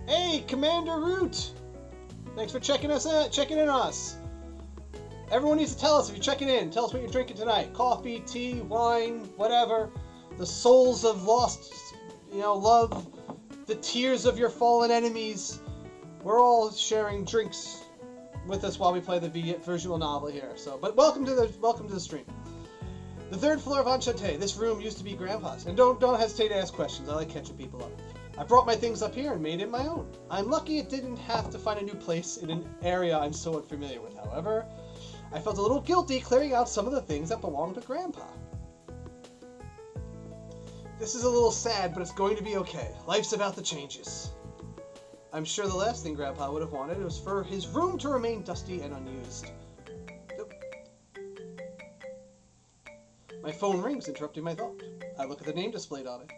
Hey, Commander Root! Thanks for checking in on us. Everyone needs to tell us if you're checking in. Tell us what you're drinking tonight. Coffee, tea, wine, whatever. The souls of lost, love. The tears of your fallen enemies. We're all sharing drinks with us while we play the visual novel here. But welcome to the stream. The third floor of Enchenté. This room used to be Grandpa's. And don't hesitate to ask questions. I like catching people up. I brought my things up here and made it my own. I'm lucky it didn't have to find a new place in an area I'm so unfamiliar with. However, I felt a little guilty clearing out some of the things that belonged to Grandpa. This is a little sad, but it's going to be okay. Life's about the changes. I'm sure the last thing Grandpa would have wanted was for his room to remain dusty and unused. Nope. My phone rings, interrupting my thought. I look at the name displayed on it.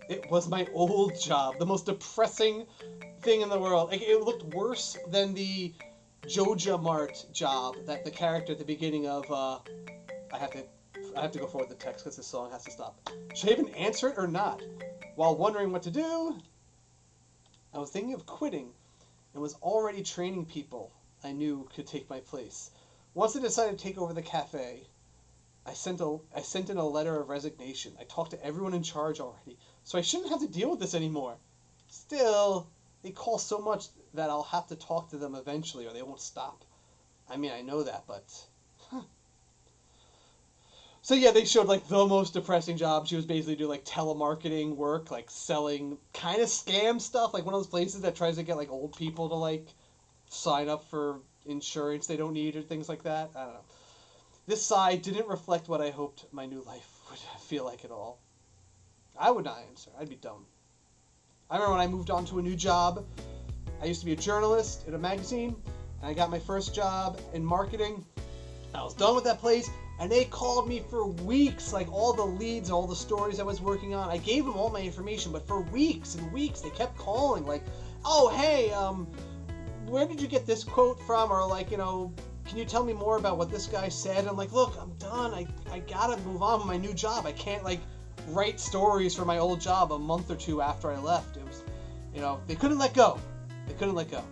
It was my old job, the most depressing thing in the world. It looked worse than the Joja Mart job that the character at the beginning of I have to go forward the text because this song has to stop. Should I even answer it or not? While wondering what to do, I was thinking of quitting and was already training people I knew could take my place. Once I decided to take over the cafe, I sent in a letter of resignation. I talked to everyone in charge already, so I shouldn't have to deal with this anymore. Still, they call so much that I'll have to talk to them eventually or they won't stop. I mean, I know that, but... So yeah, they showed like the most depressing job. She was basically doing like telemarketing work, like selling kind of scam stuff, like one of those places that tries to get like old people to like sign up for insurance they don't need or things like that. I don't know. This side didn't reflect what I hoped my new life would feel like at all. I would not answer. I'd be dumb. I remember when I moved on to a new job. I used to be a journalist in a magazine, and I got my first job in marketing. I was done with that place, and they called me for weeks, like all the leads, all the stories I was working on. I gave them all my information, but for weeks and weeks, they kept calling, like, oh, hey, where did you get this quote from? Or like, can you tell me more about what this guy said? I'm like, look, I'm done. I gotta move on with my new job. I can't, like, write stories for my old job a month or two after I left. It was, they couldn't let go. They couldn't let go.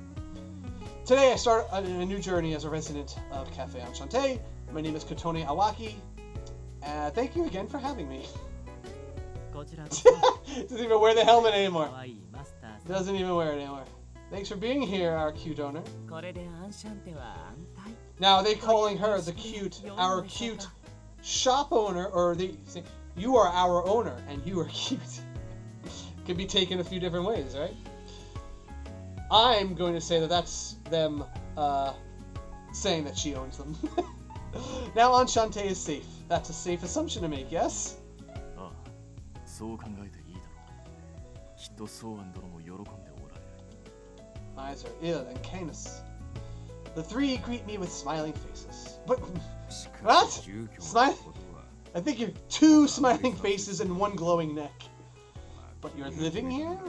Today I start a new journey as a resident of Café Enchenté. My name is Kotone Awaki. Thank you again for having me. Doesn't even wear the helmet anymore. Doesn't even wear it anymore. Thanks for being here, our cute owner. Now, are they calling her our cute shop owner, or you are our owner and you are cute? Could be taken a few different ways, right? I'm going to say that that's them saying that she owns them. Now Enchenté is safe. That's a safe assumption to make, yes? Eyes are ill and kindness. The three greet me with smiling faces. But what? Smiling? I think you're two smiling faces and one glowing neck. But you're living here?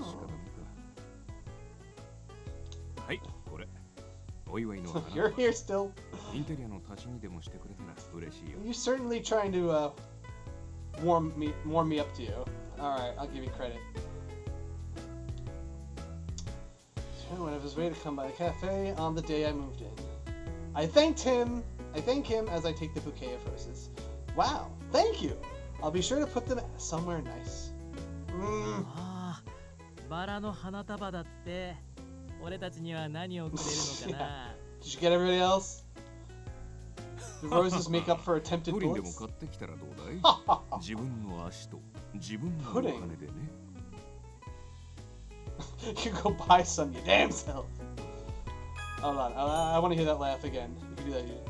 You're here still. You're certainly trying to warm me up to you. Alright, I'll give you credit. When I was ready to come by the cafe on the day I moved in. I thank him as I take the bouquet of roses. Wow, thank you! I'll be sure to put them somewhere nice. Did you get everybody else? The roses make up for attempted bullets. Pudding. You can go buy some, you damn self. Hold on, I want to hear that laugh again. You can do that here.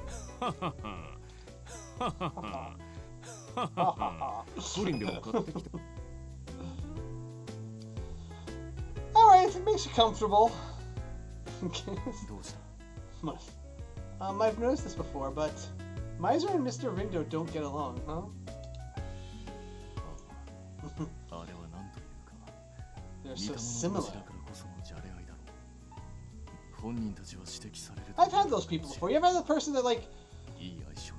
if it makes you comfortable. どうした I've noticed this before, but Miser and Mr. Rindo don't get along, huh? あれは何というか They're 似 so た者同 similar. 士だからこそのじゃれ合いだろう本人たちは指摘される I've had those people before. You ever had the person that, like, いい相性だと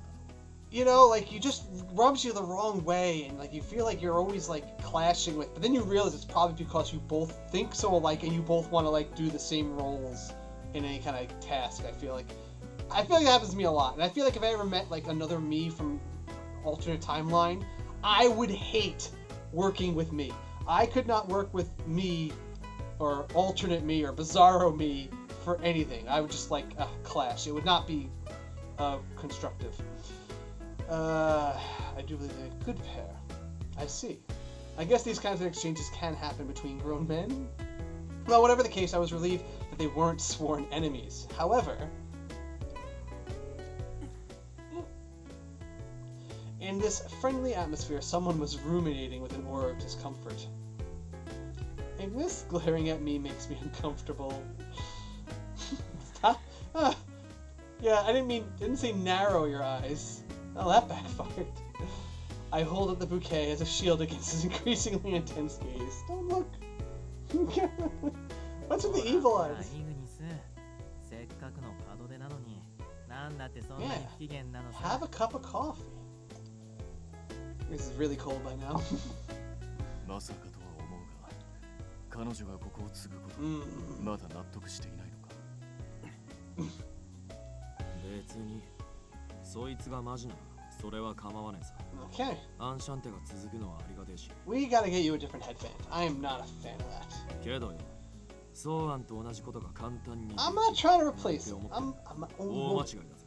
you know, like, you just rubs you the wrong way, and, like, you feel like you're always, like, clashing with, but then you realize it's probably because you both think so alike, and you both want to, like, do the same roles in any kind of task. I feel like that happens to me a lot, and I feel like if I ever met, like, another me from alternate timeline, I would hate working with me. I could not work with me, or alternate me, or bizarro me for anything. I would just, like, clash. It would not be constructive. I do believe they're a good pair. I see. I guess these kinds of exchanges can happen between grown men. Well, whatever the case, I was relieved that they weren't sworn enemies. However, in this friendly atmosphere, someone was ruminating with an aura of discomfort. Ignis glaring at me makes me uncomfortable. Stop. Yeah, I didn't say narrow your eyes. Oh, that backfired. I hold up the bouquet as a shield against his increasingly intense gaze. Don't look. What's with the evil eyes? Yeah. Have a cup of coffee. This is really cold by now. まさかとは思うが彼女がここを継ぐことまだ納得していないのか別にそいつがマジならそれは構わねえさ Okay. アンシャンテが続くのはありがてえし We gotta get you a different headband. I am not a fan of that. けどよソーアンと同じことが簡単に I'm not trying to replace him. I'm 大間違いだぜ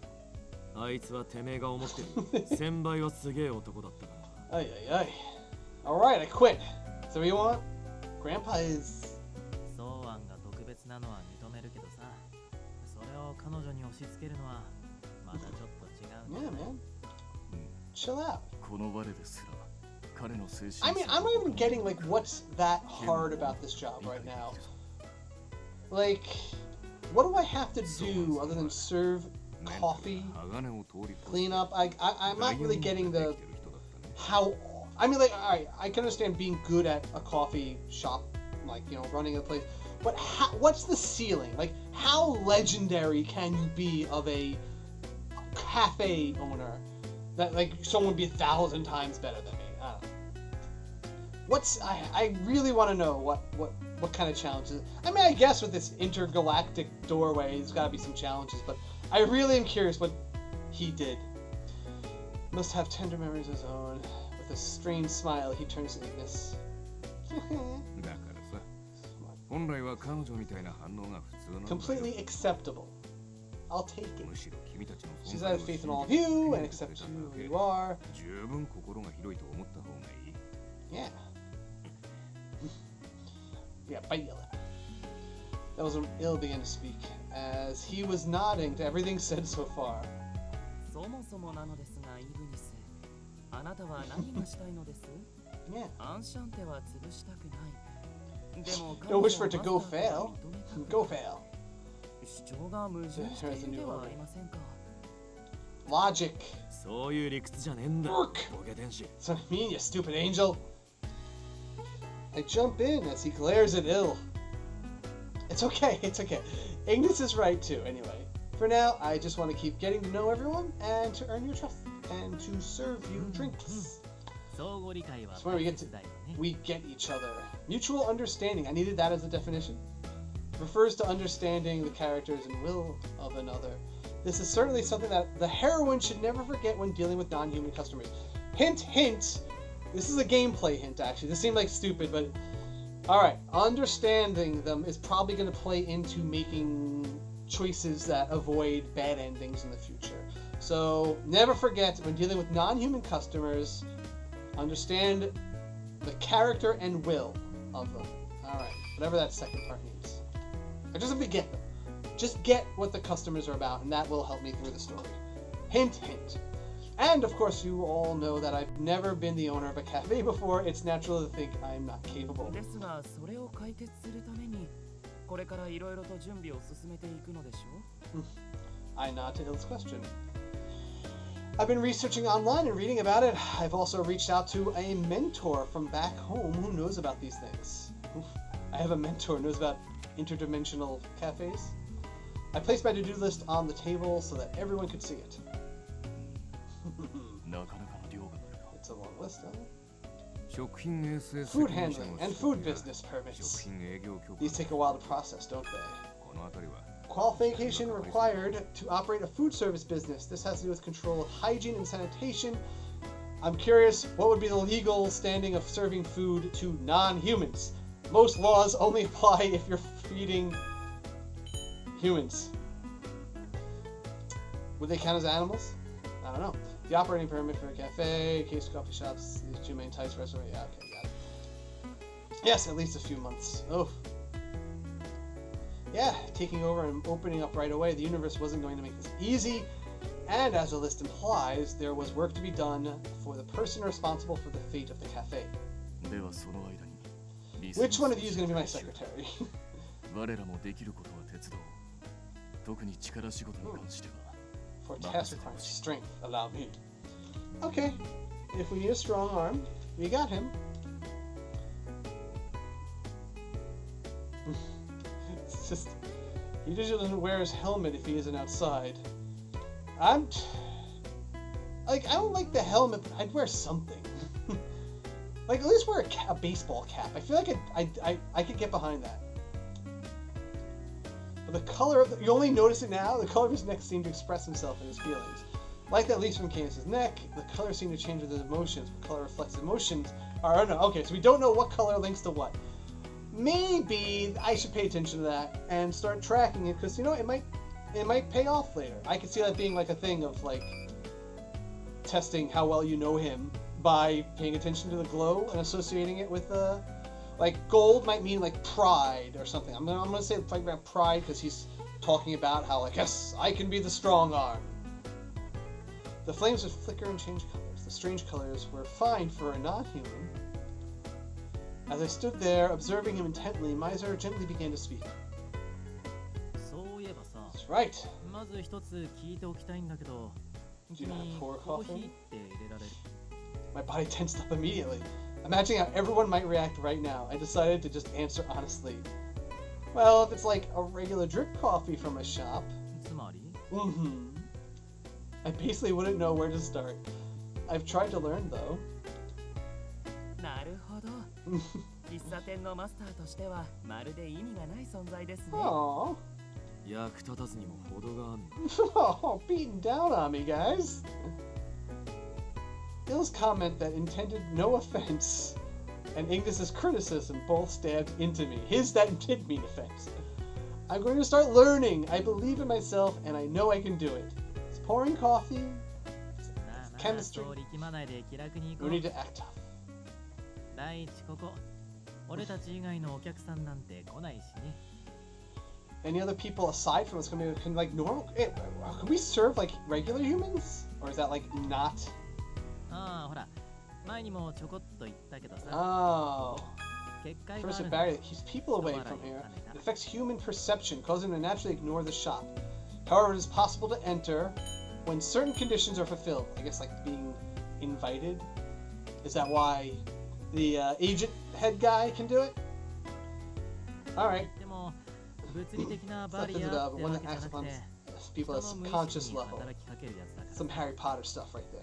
あいつはてめえが思ってる1000倍はすげえ男だったから Ay, ay, ay. Alright, I quit. So what you want? Grandpa is... ソーアンが特別なのは認めるけどさそれを彼女に押し付けるのはまたちょっと違う Yeah, man. Chill out. この我ですら彼の精神 I mean, I'm not even getting, like, what's that hard about this job right now. Like, what do I have to do other than serve coffee, 鋼を通り越 clean up? I'm not really getting the... How... I mean, like, alright, I can understand being good at a coffee shop, like, you know, running a place. But what's the ceiling? Like, how legendary can you be of a cafe owner that, like, someone would be 1,000 times better than me? I don't know. I really want to know what kind of challenges. I mean, I guess with this intergalactic doorway, there's got to be some challenges, but I really am curious what he did. Must have tender memories of his own. With a strange smile, he turns to Ignis. だからさ、本来は彼女みたいな反応が普通なんだよ。 Completely acceptable. I'll take it. むしろ君たちの She's 存在 had を faith 信 in all of じて you く and れ accepts た you だ who け you are. 十分心が広いと思った方がいい。 Yeah. Yeah, bite your lip. That was when Il began to speak, as he was nodding to everything said so far. そもそもなのですがイグニスあなたは何がしたいのです Yeah. アンシャンテは潰したくないでも No wish for it to go fail. Go fail. 主張が矛盾しているではありませんか Logic. そういう理屈じゃねえんだ Work. ボケ天使 That's what I mean, you stupid angel. I jump in as he glares at Il. It's okay, it's okay. Ignis is right too, anyway. For now, I just want to keep getting to know everyone and to earn your trust and to serve you drinks. 相互理解は That's where we get to 大切だよね we get each other. Mutual understanding. I needed that as a definition. Refers to understanding the characters and will of another. This is certainly something that the heroine should never forget when dealing with non-human customers. Hint, hint. This is a gameplay hint, actually. This seemed like stupid, but... Alright, understanding them is probably going to play into making choices that avoid bad endings in the future. So, never forget, when dealing with non-human customers, understand the character and will of them. Alright, whatever that second part means. Or just simply get them. Just get what the customers are about, and that will help me through the story. Hint, hint. And, of course, you all know that I've never been the owner of a cafe before. It's natural to think I'm not capable. ですがそれを解決するためにこれからいろいろと準備を進めていくのでしょう。I nod to Il's question. I've been researching online and reading about it. I've also reached out to a mentor from back home who knows about these things. Oof. I have a mentor who knows about interdimensional cafes. I placed my to-do list on the table so that everyone could see it. なかなかの量があるな。 It's a long list, huh? 食品衛生 Food 責任者 handling の and 取 food 得や business 食 permits. 品営業許可 These take a while to process, don't they? この辺りは Qualification required to operate a food service business. This has to do with control of hygiene and sanitation. I'm curious, what would be the legal standing of serving food to non-humans? Most laws only apply if you're feeding humans. Would they count as animals? I don't know. The operating permit for a cafe, case coffee shops, these two main types of restaurant. Yeah, okay, got it. Yes, at least a few months. Oh. Yeah, taking over and opening up right away, the universe wasn't going to make this easy, and as the list implies, there was work to be done for the person responsible for the fate of the cafe. ではその間に Which one of you is going to be my secretary? 我らもできることは手伝おう。特に力仕事に関しては For task requirements, strength, allow me. Okay, if we need a strong arm, we got him. It's just, he usually doesn't wear his helmet if he isn't outside. I don't like the helmet, but I'd wear something. Like, at least wear a baseball cap. I feel like I could get behind that. But the color of you only notice it now, the color of his neck seemed to express himself and his feelings. Like that leaves from Candace's neck, the color seemed to change with his emotions. What color reflects emotions? I don't know. Okay, so we don't know what color links to what. Maybe I should pay attention to that and start tracking it, because, you know, it might pay off later. I could see that being like a thing of, like, testing how well you know him by paying attention to the glow and associating it with like gold might mean like pride or something. I'm gonna say about pride because he's talking about how, like, yes, I can be the strong arm. The flames would flicker and change colors. The strange colors were fine for a non-human. As I stood there observing him intently, Miser gently began to speak. そういえばさ、 That's right. まず一つ聞いておきたいんだけど、 Do you know how to 君 pour コー coffee? ヒーって入れられる？ My body tensed up immediately. Imagining how everyone might react right now, I decided to just answer honestly. Well, if it's like a regular drip coffee from a shop, つまり？ I basically wouldn't know where to start. I've tried to learn though. なるほど。喫茶店のマスターとしてはまるで意味がない存在ですね。Aww. 役立たずにも程があんの。 Oh, beating down on me, guys. Il's comment that intended no offense and Ignis's criticism both stabbed into me. His that did mean offense. I'm going to start learning. I believe in myself and I know I can do it. It's pouring coffee. まあまあ、 Chemistry. そう力まないで気楽に行こ We う need。to act tough. 第一ここ。俺たち以外のお客さんなんて来ないしね。 Any other people aside from us can like normal? Can we serve like regular humans, or is that like not? ああ、ほら、前にもちょこっと言ったけどさ、 Oh, 結界があ first る a んだ。 barrier that keeps people away from here. It affects human perception, causing them to naturally ignore the shop. However, it is possible to enter when certain conditions are fulfilled. I guess like being invited. Is that why the agent head guy can do it? All right. でも、物理的な It's バ not リア physical, っ but て one わ that けじゃ acts なく upon て、 people 人 at の無意 conscious 識に level. 働きかけるやつだか Some Harry Potter stuff right there.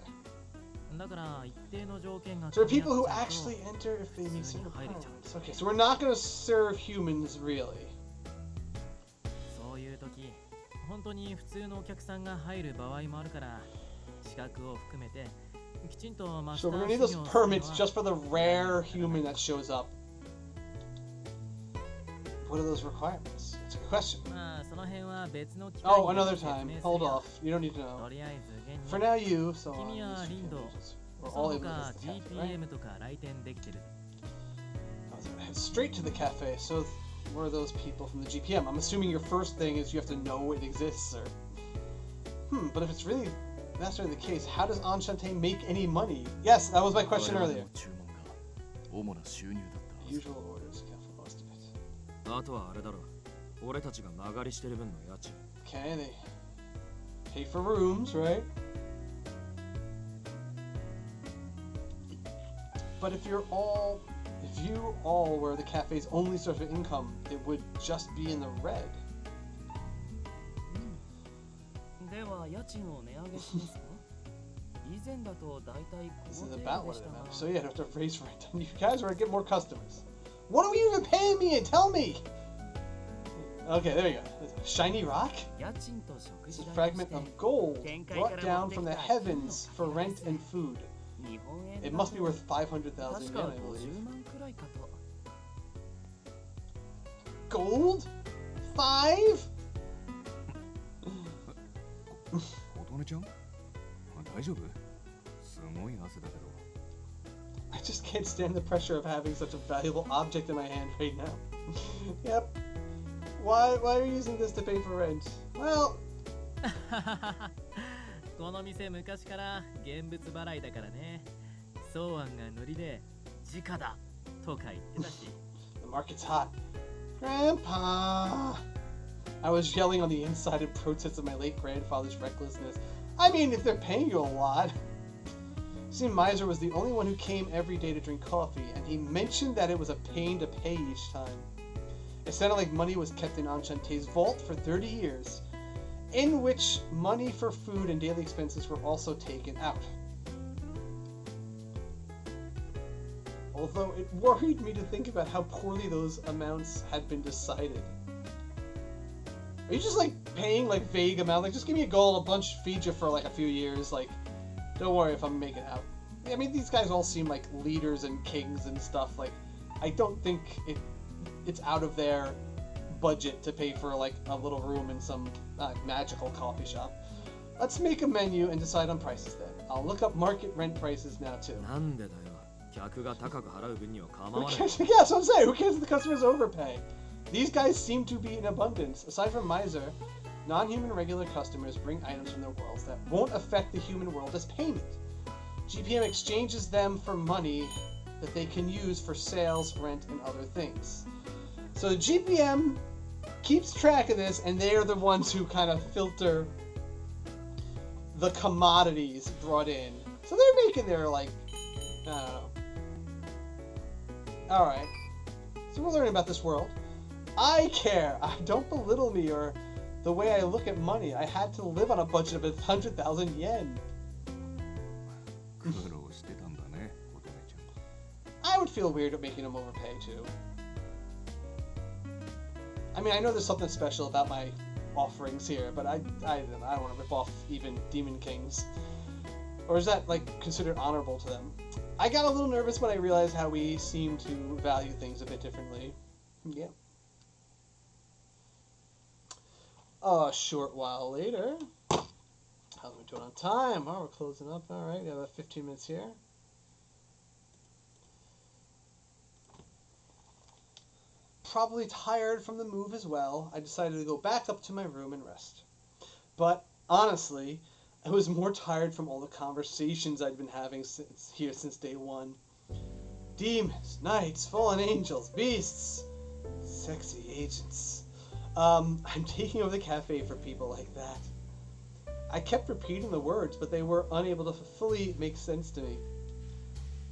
ら。だから一定の条件が So there are 組み people who 合っちゃうと actually enter if they meet certain Hide it. requirements. Okay, so we're not going to serve humans really. そういう時、本当に普通のお客さんが入る場合もあるから、資格を含めてきちんとマスタ So we're ー going to need 修 those 行をするの permits は just for the rare human that shows up. What are those requirements? That's a good question. まあその辺は別の機会 Oh, に another 説明 time. する Hold よ。 off. You don't need to と know. りあえず現 For に now, you. So 君や these リンド、 we're そ all の able to 他 visit the cafe, right? GPM とか来店できてる。 I was gonna head straight to the cafe. So were those people from the GPM? I'm assuming your first thing is you have to know it exists, or but if it's really that's really the case, how does Enchenté make any money? Yes, that was my question 我々 earlier. の注文が主な収入だったはず Usual orders account for most of it. あとはあれだろ。俺たちが間借りしてる分の家賃。 Okay, they pay for rooms, right? But if you all were the cafe's only source of income, it would just be in the red. では家賃を値上げしますか？以前だと大体 This こ is の about 程度 what で it したが matters. So yeah, you have to raise rent. You guys are gonna get more customers. What are you even paying me? And tell me. Okay, there you go. Shiny rock. 家賃と食 It's 事 a 代とし fragment て of gold brought down from the heavens for rent and food. 日本円 It だ must と be worth 500,000 yen, 確か I believe. 50万くらいかと。 Gold? 5? 琴音ちゃん大丈夫すごい汗だけど I just can't stand the pressure of having such a valuable object in my hand right now. Yep. Why are you using this to pay for rent? Well, この店昔から現物払いだからね。草案がノリで直だとか言ってたし。 the market's hot. Grandpa! I was yelling on the inside in protest of my late grandfather's recklessness. I mean, if they're paying you a lot. See, Miser was the only one who came every day to drink coffee, and he mentioned that it was a pain to pay each time. It sounded like money was kept in Enchenté's vault for 30 years, in which money for food and daily expenses were also taken out. Although it worried me to think about how poorly those amounts had been decided. Are you just like paying like vague amount? Like just give me a gold, a bunch, feed you for like a few years. Like, don't worry if I'm making out. I mean, these guys all seem like leaders and kings and stuff. Like, I don't think it's out of their budget to pay for like a little room in some magical coffee shop. Let's make a menu and decide on prices then. I'll look up market rent prices now too. なんでだよ。客が高く払う分には構 Who わない。 cares? Yeah, that's what I'm saying. Who cares if the customers overpay? These guys seem to be in abundance. Aside from Miser, non-human regular customers bring items from their worlds that won't affect the human world as payment. GPM exchanges them for money that they can use for sales, rent, and other things. So the GPM keeps track of this, and they are the ones who kind of filter the commodities brought in. So they're making their, like, I don't know. Alright. So we're learning about this world. I care. Don't belittle me or the way I look at money. I had to live on a budget of 100,000 yen. 苦労してたんだね琴音ちゃん I would feel weird at making him overpay too. I mean, I know there's something special about my offerings here, but I don't want to rip off even Demon Kings. Or is that, like, considered honorable to them? I got a little nervous when I realized how we seem to value things a bit differently. Yeah. A short while later. How's we doing on time? Oh, we're closing up. All right, we have about 15 minutes here. Probably tired from the move as well, I decided to go back up to my room and rest. But honestly, I was more tired from all the conversations I'd been having since day one. Demons, knights, fallen angels, beasts, sexy agents. I'm taking over the cafe for people like that. I kept repeating the words, but they were unable to fully make sense to me.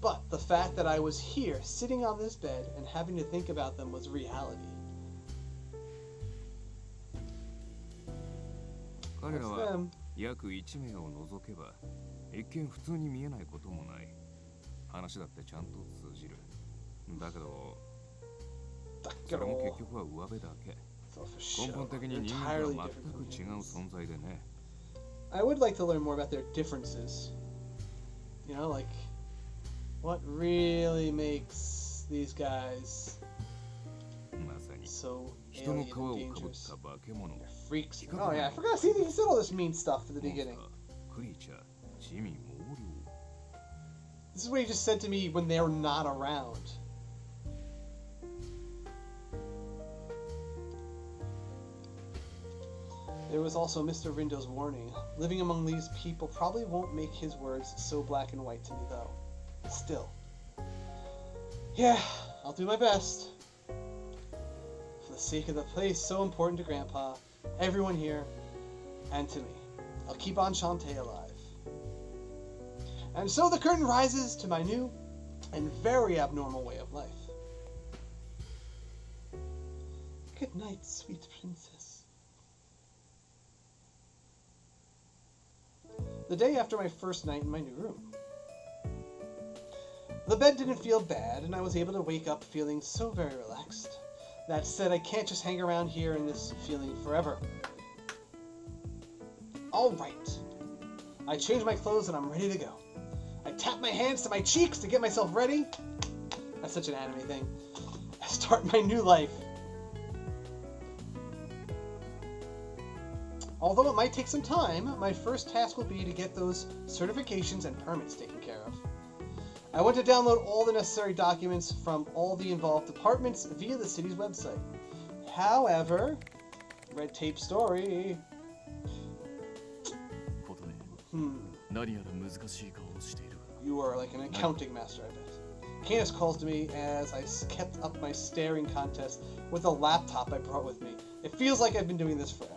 But the fact that I was here, sitting on this bed, and having to think about them was reality. 彼ら That's は them. 約1名を除けば一見普通に見えないこともない話だってちゃんと通じるだけどそれも結局は上辺だけ So for sure, 根本的に they're 人間と entirely は different 全く違 from う humans. 存在でね I would like to learn more about their differences. You know, like, what really makes these guys まさに so 人の alien 皮 and をかぶっ dangerous? た化け物 They're freaks. Oh yeah, I forgot. See, he said all this mean stuff at the モンスタ beginning. ークリーチャー地味猛量 This is what he just said to me when they're not around. There was also Mr. Rindo's warning. Living among these people probably won't make his words so black and white to me, though. Still. Yeah, I'll do my best. For the sake of the place so important to Grandpa, everyone here, and to me. I'll keep Enchenté alive. And so the curtain rises to my new and very abnormal way of life. Good night, sweet princess. The day after my first night in my new room. The bed didn't feel bad, and I was able to wake up feeling so very relaxed. That said, I can't just hang around here in this feeling forever. Alright. I change my clothes and I'm ready to go. I tap my hands to my cheeks to get myself ready. That's such an anime thing. I start my new life. Although it might take some time, my first task will be to get those certifications and permits taken care of. I want to download all the necessary documents from all the involved departments via the city's website. However, red tape story. You are like an accounting master, I bet. Candace calls to me as I kept up my staring contest with a laptop I brought with me. It feels like I've been doing this forever.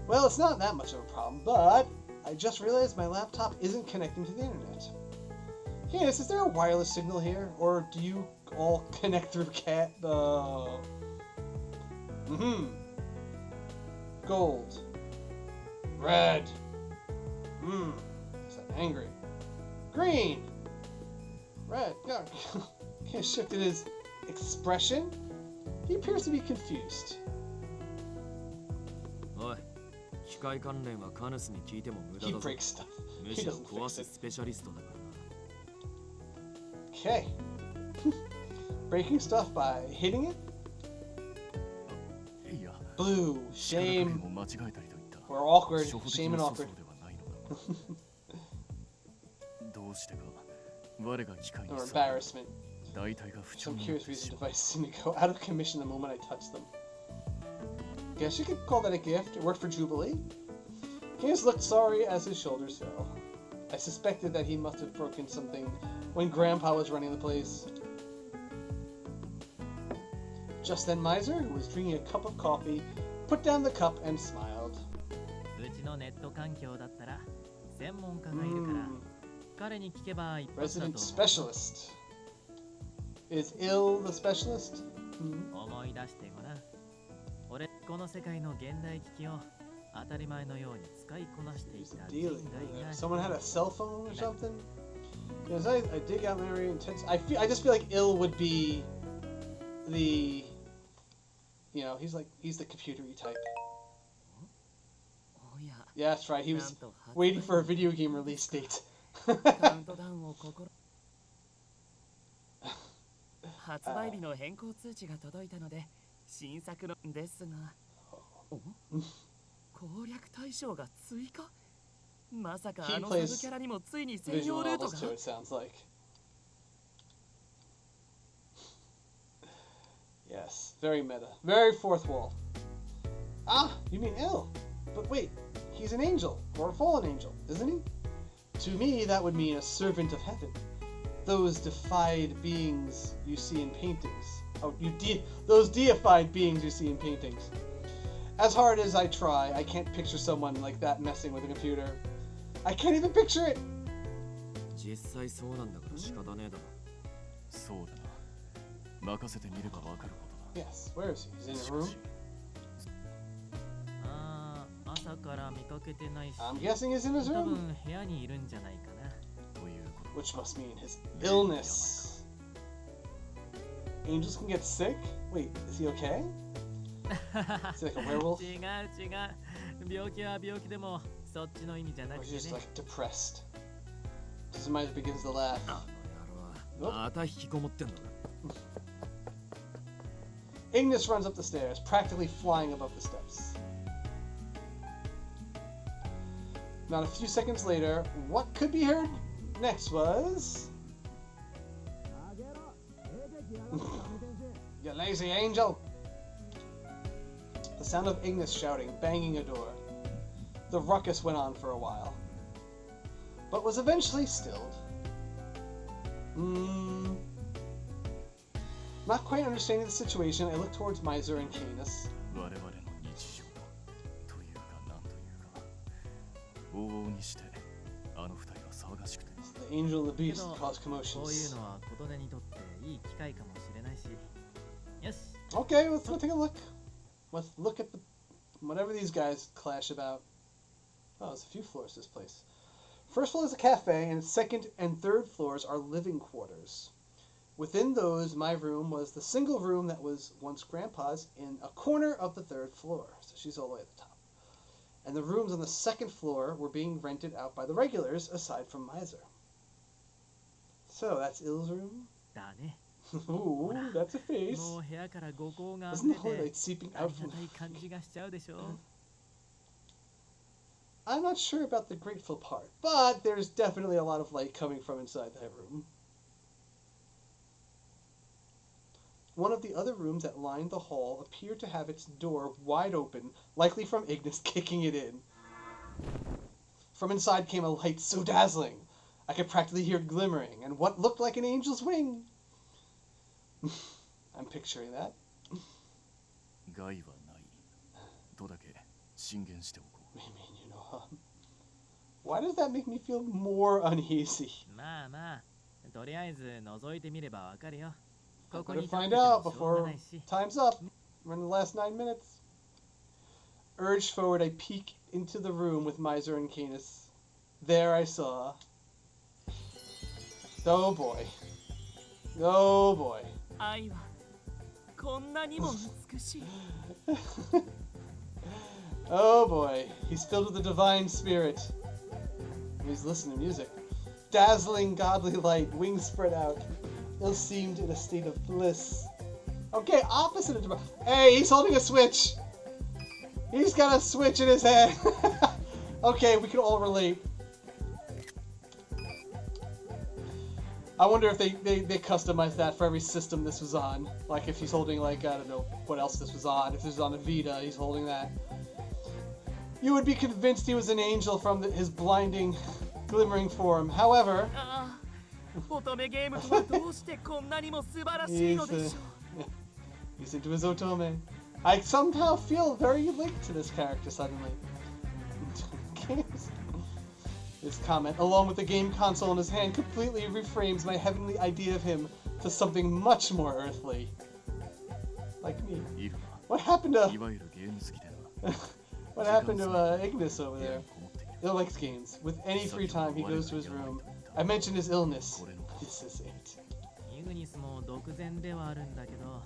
Well, it's not that much of a problem, but I just realized my laptop isn't connecting to the internet. Candace, is there a wireless signal here? Or do you all connect through cat? Gold. Red. Is that angry? Green. Red. God. Candace shifted his expression. He appears to be confused. He breaks stuff. He doesn't fix it. Okay. Breaking stuff by hitting it? Blue. Shame. Or awkward. Shame and awkward. Or embarrassment. For some curious reason, devices seem to go out of commission the moment I touch them. Guess you could call that a gift. It worked for Jubilee. Candace looked sorry as his shoulders fell. I suspected that he must have broken something when Grandpa was running the place. Just then Miser, who was drinking a cup of coffee, put down the cup and smiled. Resident specialist. Is ill the specialist? Someone had a cell phone or something? Yes, I dig out memory intense. I just feel like ill would be the, he's the computery type. Yeah, that's right. He was waiting for a video game release date. He plays visual novels too, it sounds like. Yes, very meta. Very fourth wall. Ah, you mean ill. But wait, he's an angel, or a fallen angel, isn't he? To me, that would mean a servant of heaven. Those deified beings you see in paintings. Those deified beings you see in paintings. As hard as I try, I can't picture someone like that messing with a computer. I can't even picture it! Yes, where is he? He's in a room? I'm guessing he's in his room. Which must mean his illness. Angels can get sick? Wait, is he okay? Is he like a werewolf? Or is he just like depressed? Somebody begins to laugh. Ignis runs up the stairs, practically flying above the steps. Not a few seconds later, what could be heard next was... You lazy angel! The sound of Ignis shouting, banging a door. The ruckus went on for a while, but was eventually stilled. Not quite understanding the situation, I look towards Miser and Canis. 我々の日常というかなんというか往々にしてあの二人は騒がしくて The angel and the け beast ど cause こういう commotions. のは琴音にとっていい機会かもしれないし。よし。 Okay, let's go take a look. Let's look at the whatever these guys clash about. Oh, there's a few floors to this place. First floor is a cafe, and second and third floors are living quarters. Within those, my room was the single room that was once Grandpa's in a corner of the third floor. So she's all the way at the top. And the rooms on the second floor were being rented out by the regulars, aside from Miser. So that's Ill's room. だね。 Ooh, that's a face. もう部屋から五光が Isn't 溢 the れ holy て light seeping あ out りが from... たい感じがしちゃうでしょ。 I'm not sure about the grateful part, but there's definitely a lot of light coming from inside that room. One of the other rooms that lined the hall appeared to have its door wide open, likely from Ignis kicking it in. From inside came a light so dazzling, I could practically hear it glimmering, and what looked like an angel's wing. I'm picturing that. 害はないとだけ進言しておこう I mean, you know, why does that make me feel more uneasy? まあまあ、とりあえず覗いてみればわかるよ。 I ここ better に立って find て out もしょうが before ないし。 time's up. We're in the last 9 minutes. Urged forward, I peek into the room with Miser and Canis. There I saw... Oh boy. Oh boy. 愛はこんなにも美しい。 Oh boy. He's filled with the divine spirit. He's listening to music. Dazzling godly light, wings spread out. Ill seemed in a state of bliss. Okay, opposite of... Hey, he's holding a switch! He's got a switch in his hand! Okay, we can all relate. I wonder if they customized that for every system this was on. Like if he's holding, like, I don't know what else this was on. If this was on a Vita, he's holding that. You would be convinced he was an angel from his blinding, glimmering form. However... ああ、乙女ゲームとはどうしてこんなにも素晴らしいのでしょう。 He's into his otome. I somehow feel very linked to this character suddenly. This comment, along with the game console in his hand, completely reframes my heavenly idea of him to something much more earthly. Like me. イル What happened to はいわゆるゲーム好きでな what happened to Ignis over 部屋 there? にこもっている Ill likes games. With any free time, he goes to his room. I mentioned his illness. This is it. イグニスも独善ではあるんだけど、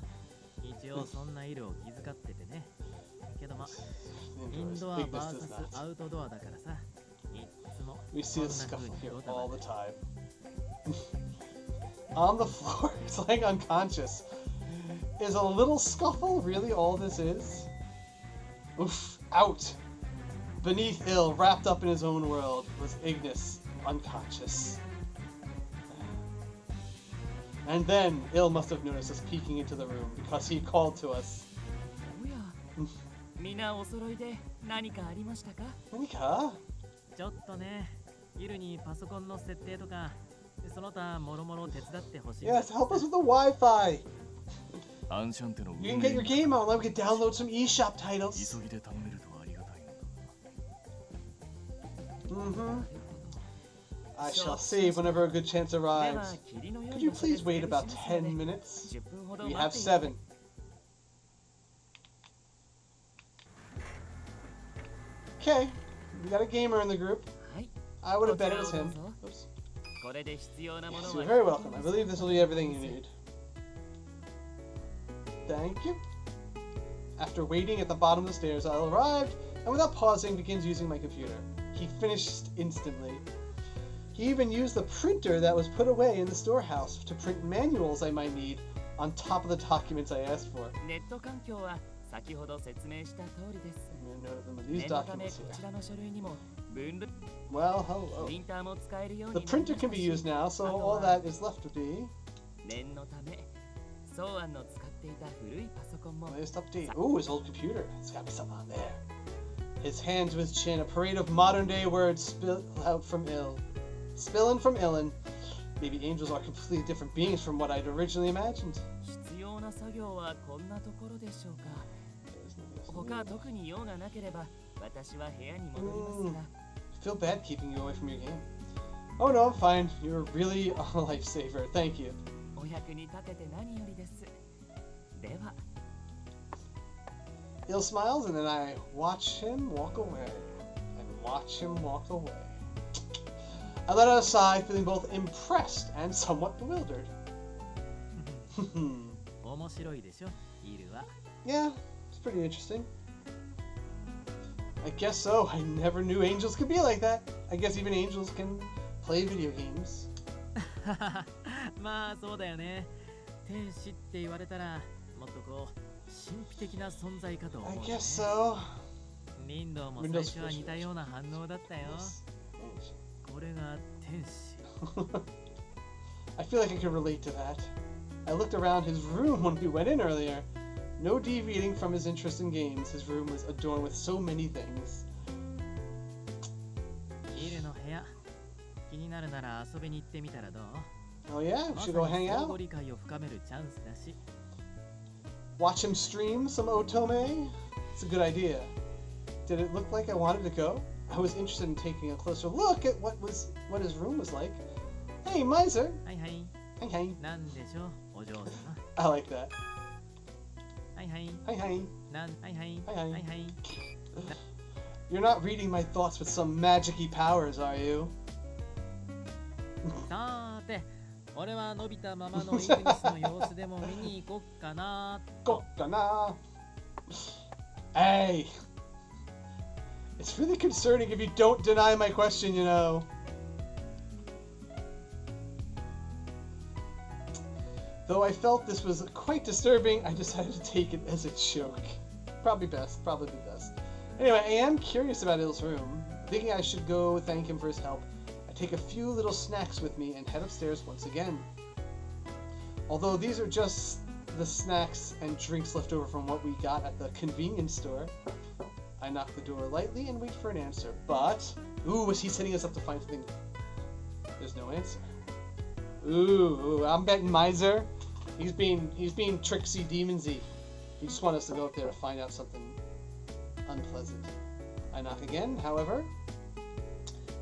一応そんな色を気遣っててね。けどま、インドア Ignis vs does not. アウトドアだからさ、いつも We こ see ん a な scuffle 風に here ドタ all バ the タ time. On the floor, he's lying unconscious. Is a little scuffle really all this is? Oof, out. Beneath Ill, wrapped up in his own world, was Ignis, unconscious. And then Ill must have noticed us peeking into the room because he called to us. おや、皆お揃いで何かありましたか？ Monika? ちょっとね、イルにパソコンの設定とか、その他もろもろ手伝ってほしいんだ。 Yes, help us with the Wi-Fi. アンシャンテの運 You 営 can get your に game on, then we can download some eShop titles. 急ぎで頼めるとありがたいのだ Mm-hmm. I shall save whenever a good chance では arrives. 霧のよう Could に you お駆 please け wait つけ about しますので 10 minutes? 10分ほど We 待 have っていただ 7. Okay, we got a gamer in the group. はい、 I would have bet it was him. こちらをどうぞ。 Oops. これで必要なもの Yes, は you're very welcome. I believe this will be everything you need. Thank you. After waiting at the bottom of the stairs, I arrived, and without pausing, begins using my computer. He finished instantly. He even used the printer that was put away in the storehouse to print manuals I might need on top of the documents I asked for. ネット環境は先ほど説明した通りです。 I'm gonna note them with these 念のため documents こ here. ちらの書類にも分類 Well, プ hello. リンターも使えるよう The になり printer ました can be し used now, so あと all は that is left would be 念のためソーアンの使っていた古いパソコンも latest update. Ooh, his old computer. It's gotta be something on there. His hands to his chin, a parade of modern day words spill out from Ill. Spilling from Illen. Maybe angels are completely different beings from what I'd originally imagined. 必要な作業はこんなところでしょうか。他特に用がなければ私は部屋に戻りますが。Feel bad keeping you away from your game. Oh no, I'm fine. You're really a lifesaver. Thank you. お役に立てて何よりです。では。Ill smiles and then I watch him walk away. And watch him walk away. I let out a sigh, feeling both impressed and somewhat bewildered. 面白いでしょ、イルは。Yeah, it's pretty interesting. I guess so. I never knew angels could be like that. I guess even angels can play video games. まあそうだよね。天使って言われたらもっとこう神秘的な存在かと思う、ね。I guess so. リンドも最初は似たような反応だったよ。これが天使。I feel like I could relate to that. I looked around his room when we went in earlier. No deviating from his interest in games, his room was adorned with so many things. イルの部屋、気になるなら遊びに行ってみたらどう？ Oh yeah, we should go hang 相互 out. 理解を深めるチャンスだし。Watch him stream some otome? It's a good idea. Did it look like I wanted to go? I was interested in taking a closer look at what his room was like. Hey, Miser! はいはい。 Hey, hey. なんでしょう、お嬢様。 I like that. はいはい。 Hey, hey. はいはい。はいはいはいはい。 You're not reading my thoughts with some magic-y powers, are you? さーて、俺は伸びたままのイグニスの様子でも見に行こっかな。 Go, na. Hey! It's really concerning if you don't deny my question, you know. Though I felt this was quite disturbing, I decided to take it as a joke. Probably best. Anyway, I am curious about Ill's room. Thinking I should go thank him for his help, I take a few little snacks with me and head upstairs once again. Although these are just the snacks and drinks left over from what we got at the convenience store, I knock the door lightly and wait for an answer. But, ooh, was he setting us up to find something? There's no answer. Ooh, I'm betting Miser. He's being tricksy demonsy. He just wants us to go up there to find out something unpleasant. I knock again, however.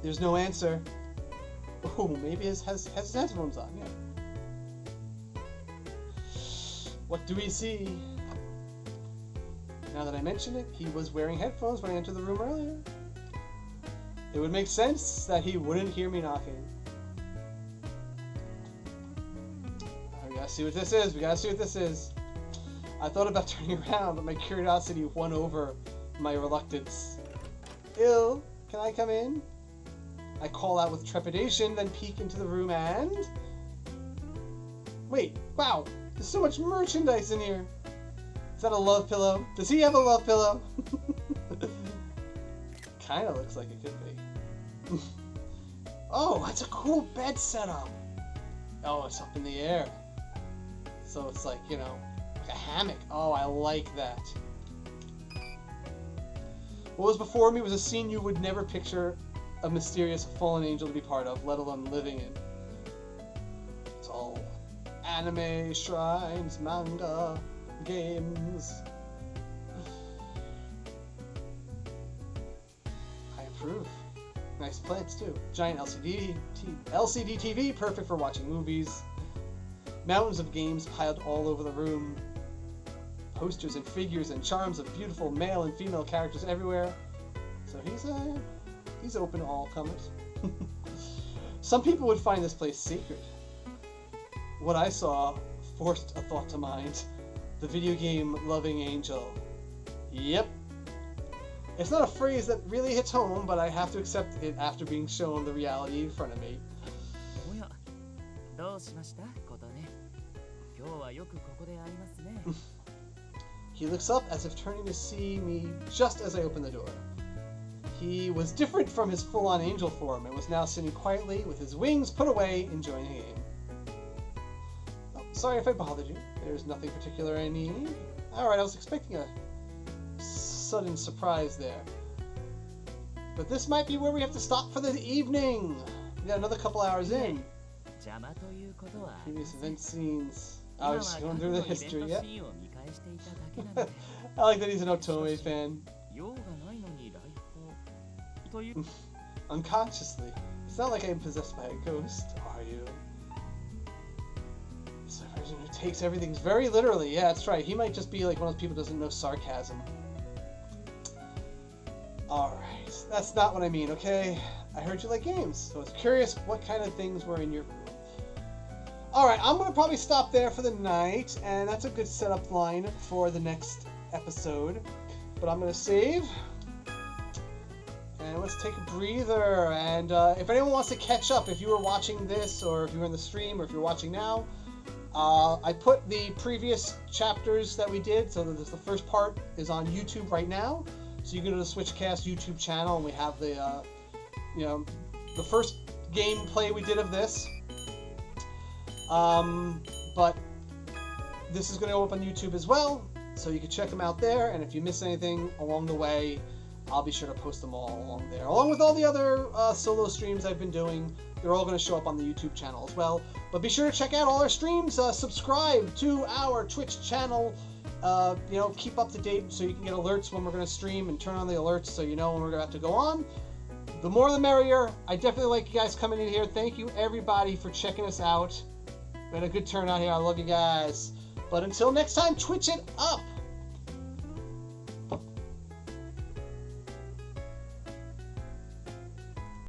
There's no answer. Ooh, maybe he has his headphones on, yeah. What do we see? Now that I mention it, he was wearing headphones when I entered the room earlier. It would make sense that he wouldn't hear me knocking. We gotta see what this is. I thought about turning around, but my curiosity won over my reluctance. Ill, can I come in? I call out with trepidation, then peek into the room and... Wait, wow, there's so much merchandise in here. Is that a love pillow? Does he have a love pillow? Kinda looks like it could be. Oh, that's a cool bed setup. Oh, it's up in the air. So it's like, you know, like a hammock. Oh, I like that. What was before me was a scene you would never picture a mysterious fallen angel to be part of, let alone living in. It's all anime, shrines, manga, games. I approve. Nice plants too. Giant LCD TV, perfect for watching movies. Mountains of games piled all over the room. Posters and figures and charms of beautiful male and female characters everywhere. So he's open to all comers. Some people would find this place sacred. What I saw forced a thought to mind. The video game loving angel. Yep. It's not a phrase that really hits home, but I have to accept it after being shown the reality in front of me. おや、どうしましたことね。今日はよくここで会いますね。He looks up as if turning to see me just as I open the door. He was different from his full-on angel form and was now sitting quietly with his wings put away, enjoying the game. Oh, sorry if I bothered you. There's nothing particular I need. Alright, I was expecting a sudden surprise there. But this might be where we have to stop for the evening. We got another couple hours in. 邪魔ということは Previous event scenes. I was just going through the history, yeah. I like that he's an Otome fan. Unconsciously. It's not like I'm possessed by a ghost, are you? This person who takes everything very literally. Yeah, that's right. He might just be like one of those people who doesn't know sarcasm. Alright, that's not what I mean, okay? I heard you like games, so I was curious what kind of things were in your room. Alright, I'm going to probably stop there for the night, and that's a good setup line for the next episode. But I'm going to save, and let's take a breather. And if anyone wants to catch up, if you were watching this, or if you were in the stream, or if you're watching now, I put the previous chapters that we did, so the first part is on YouTube right now. So you can go to the Switchcast YouTube channel, and we have the, the first gameplay we did of this. But this is going to go up on YouTube as well, so you can check them out there. And if you miss anything along the way, I'll be sure to post them all along there, along with all the other solo streams I've been doing. They're all going to show up on the YouTube channel as well. But be sure to check out all our streams. Subscribe to our Twitch channel. Keep up to date so you can get alerts when we're going to stream, and turn on the alerts so you know when we're going to have to go on. The more the merrier. I definitely like you guys coming in here. Thank you everybody for checking us out. Been a good turnout here. I love you guys. But until next time, Twitch it up.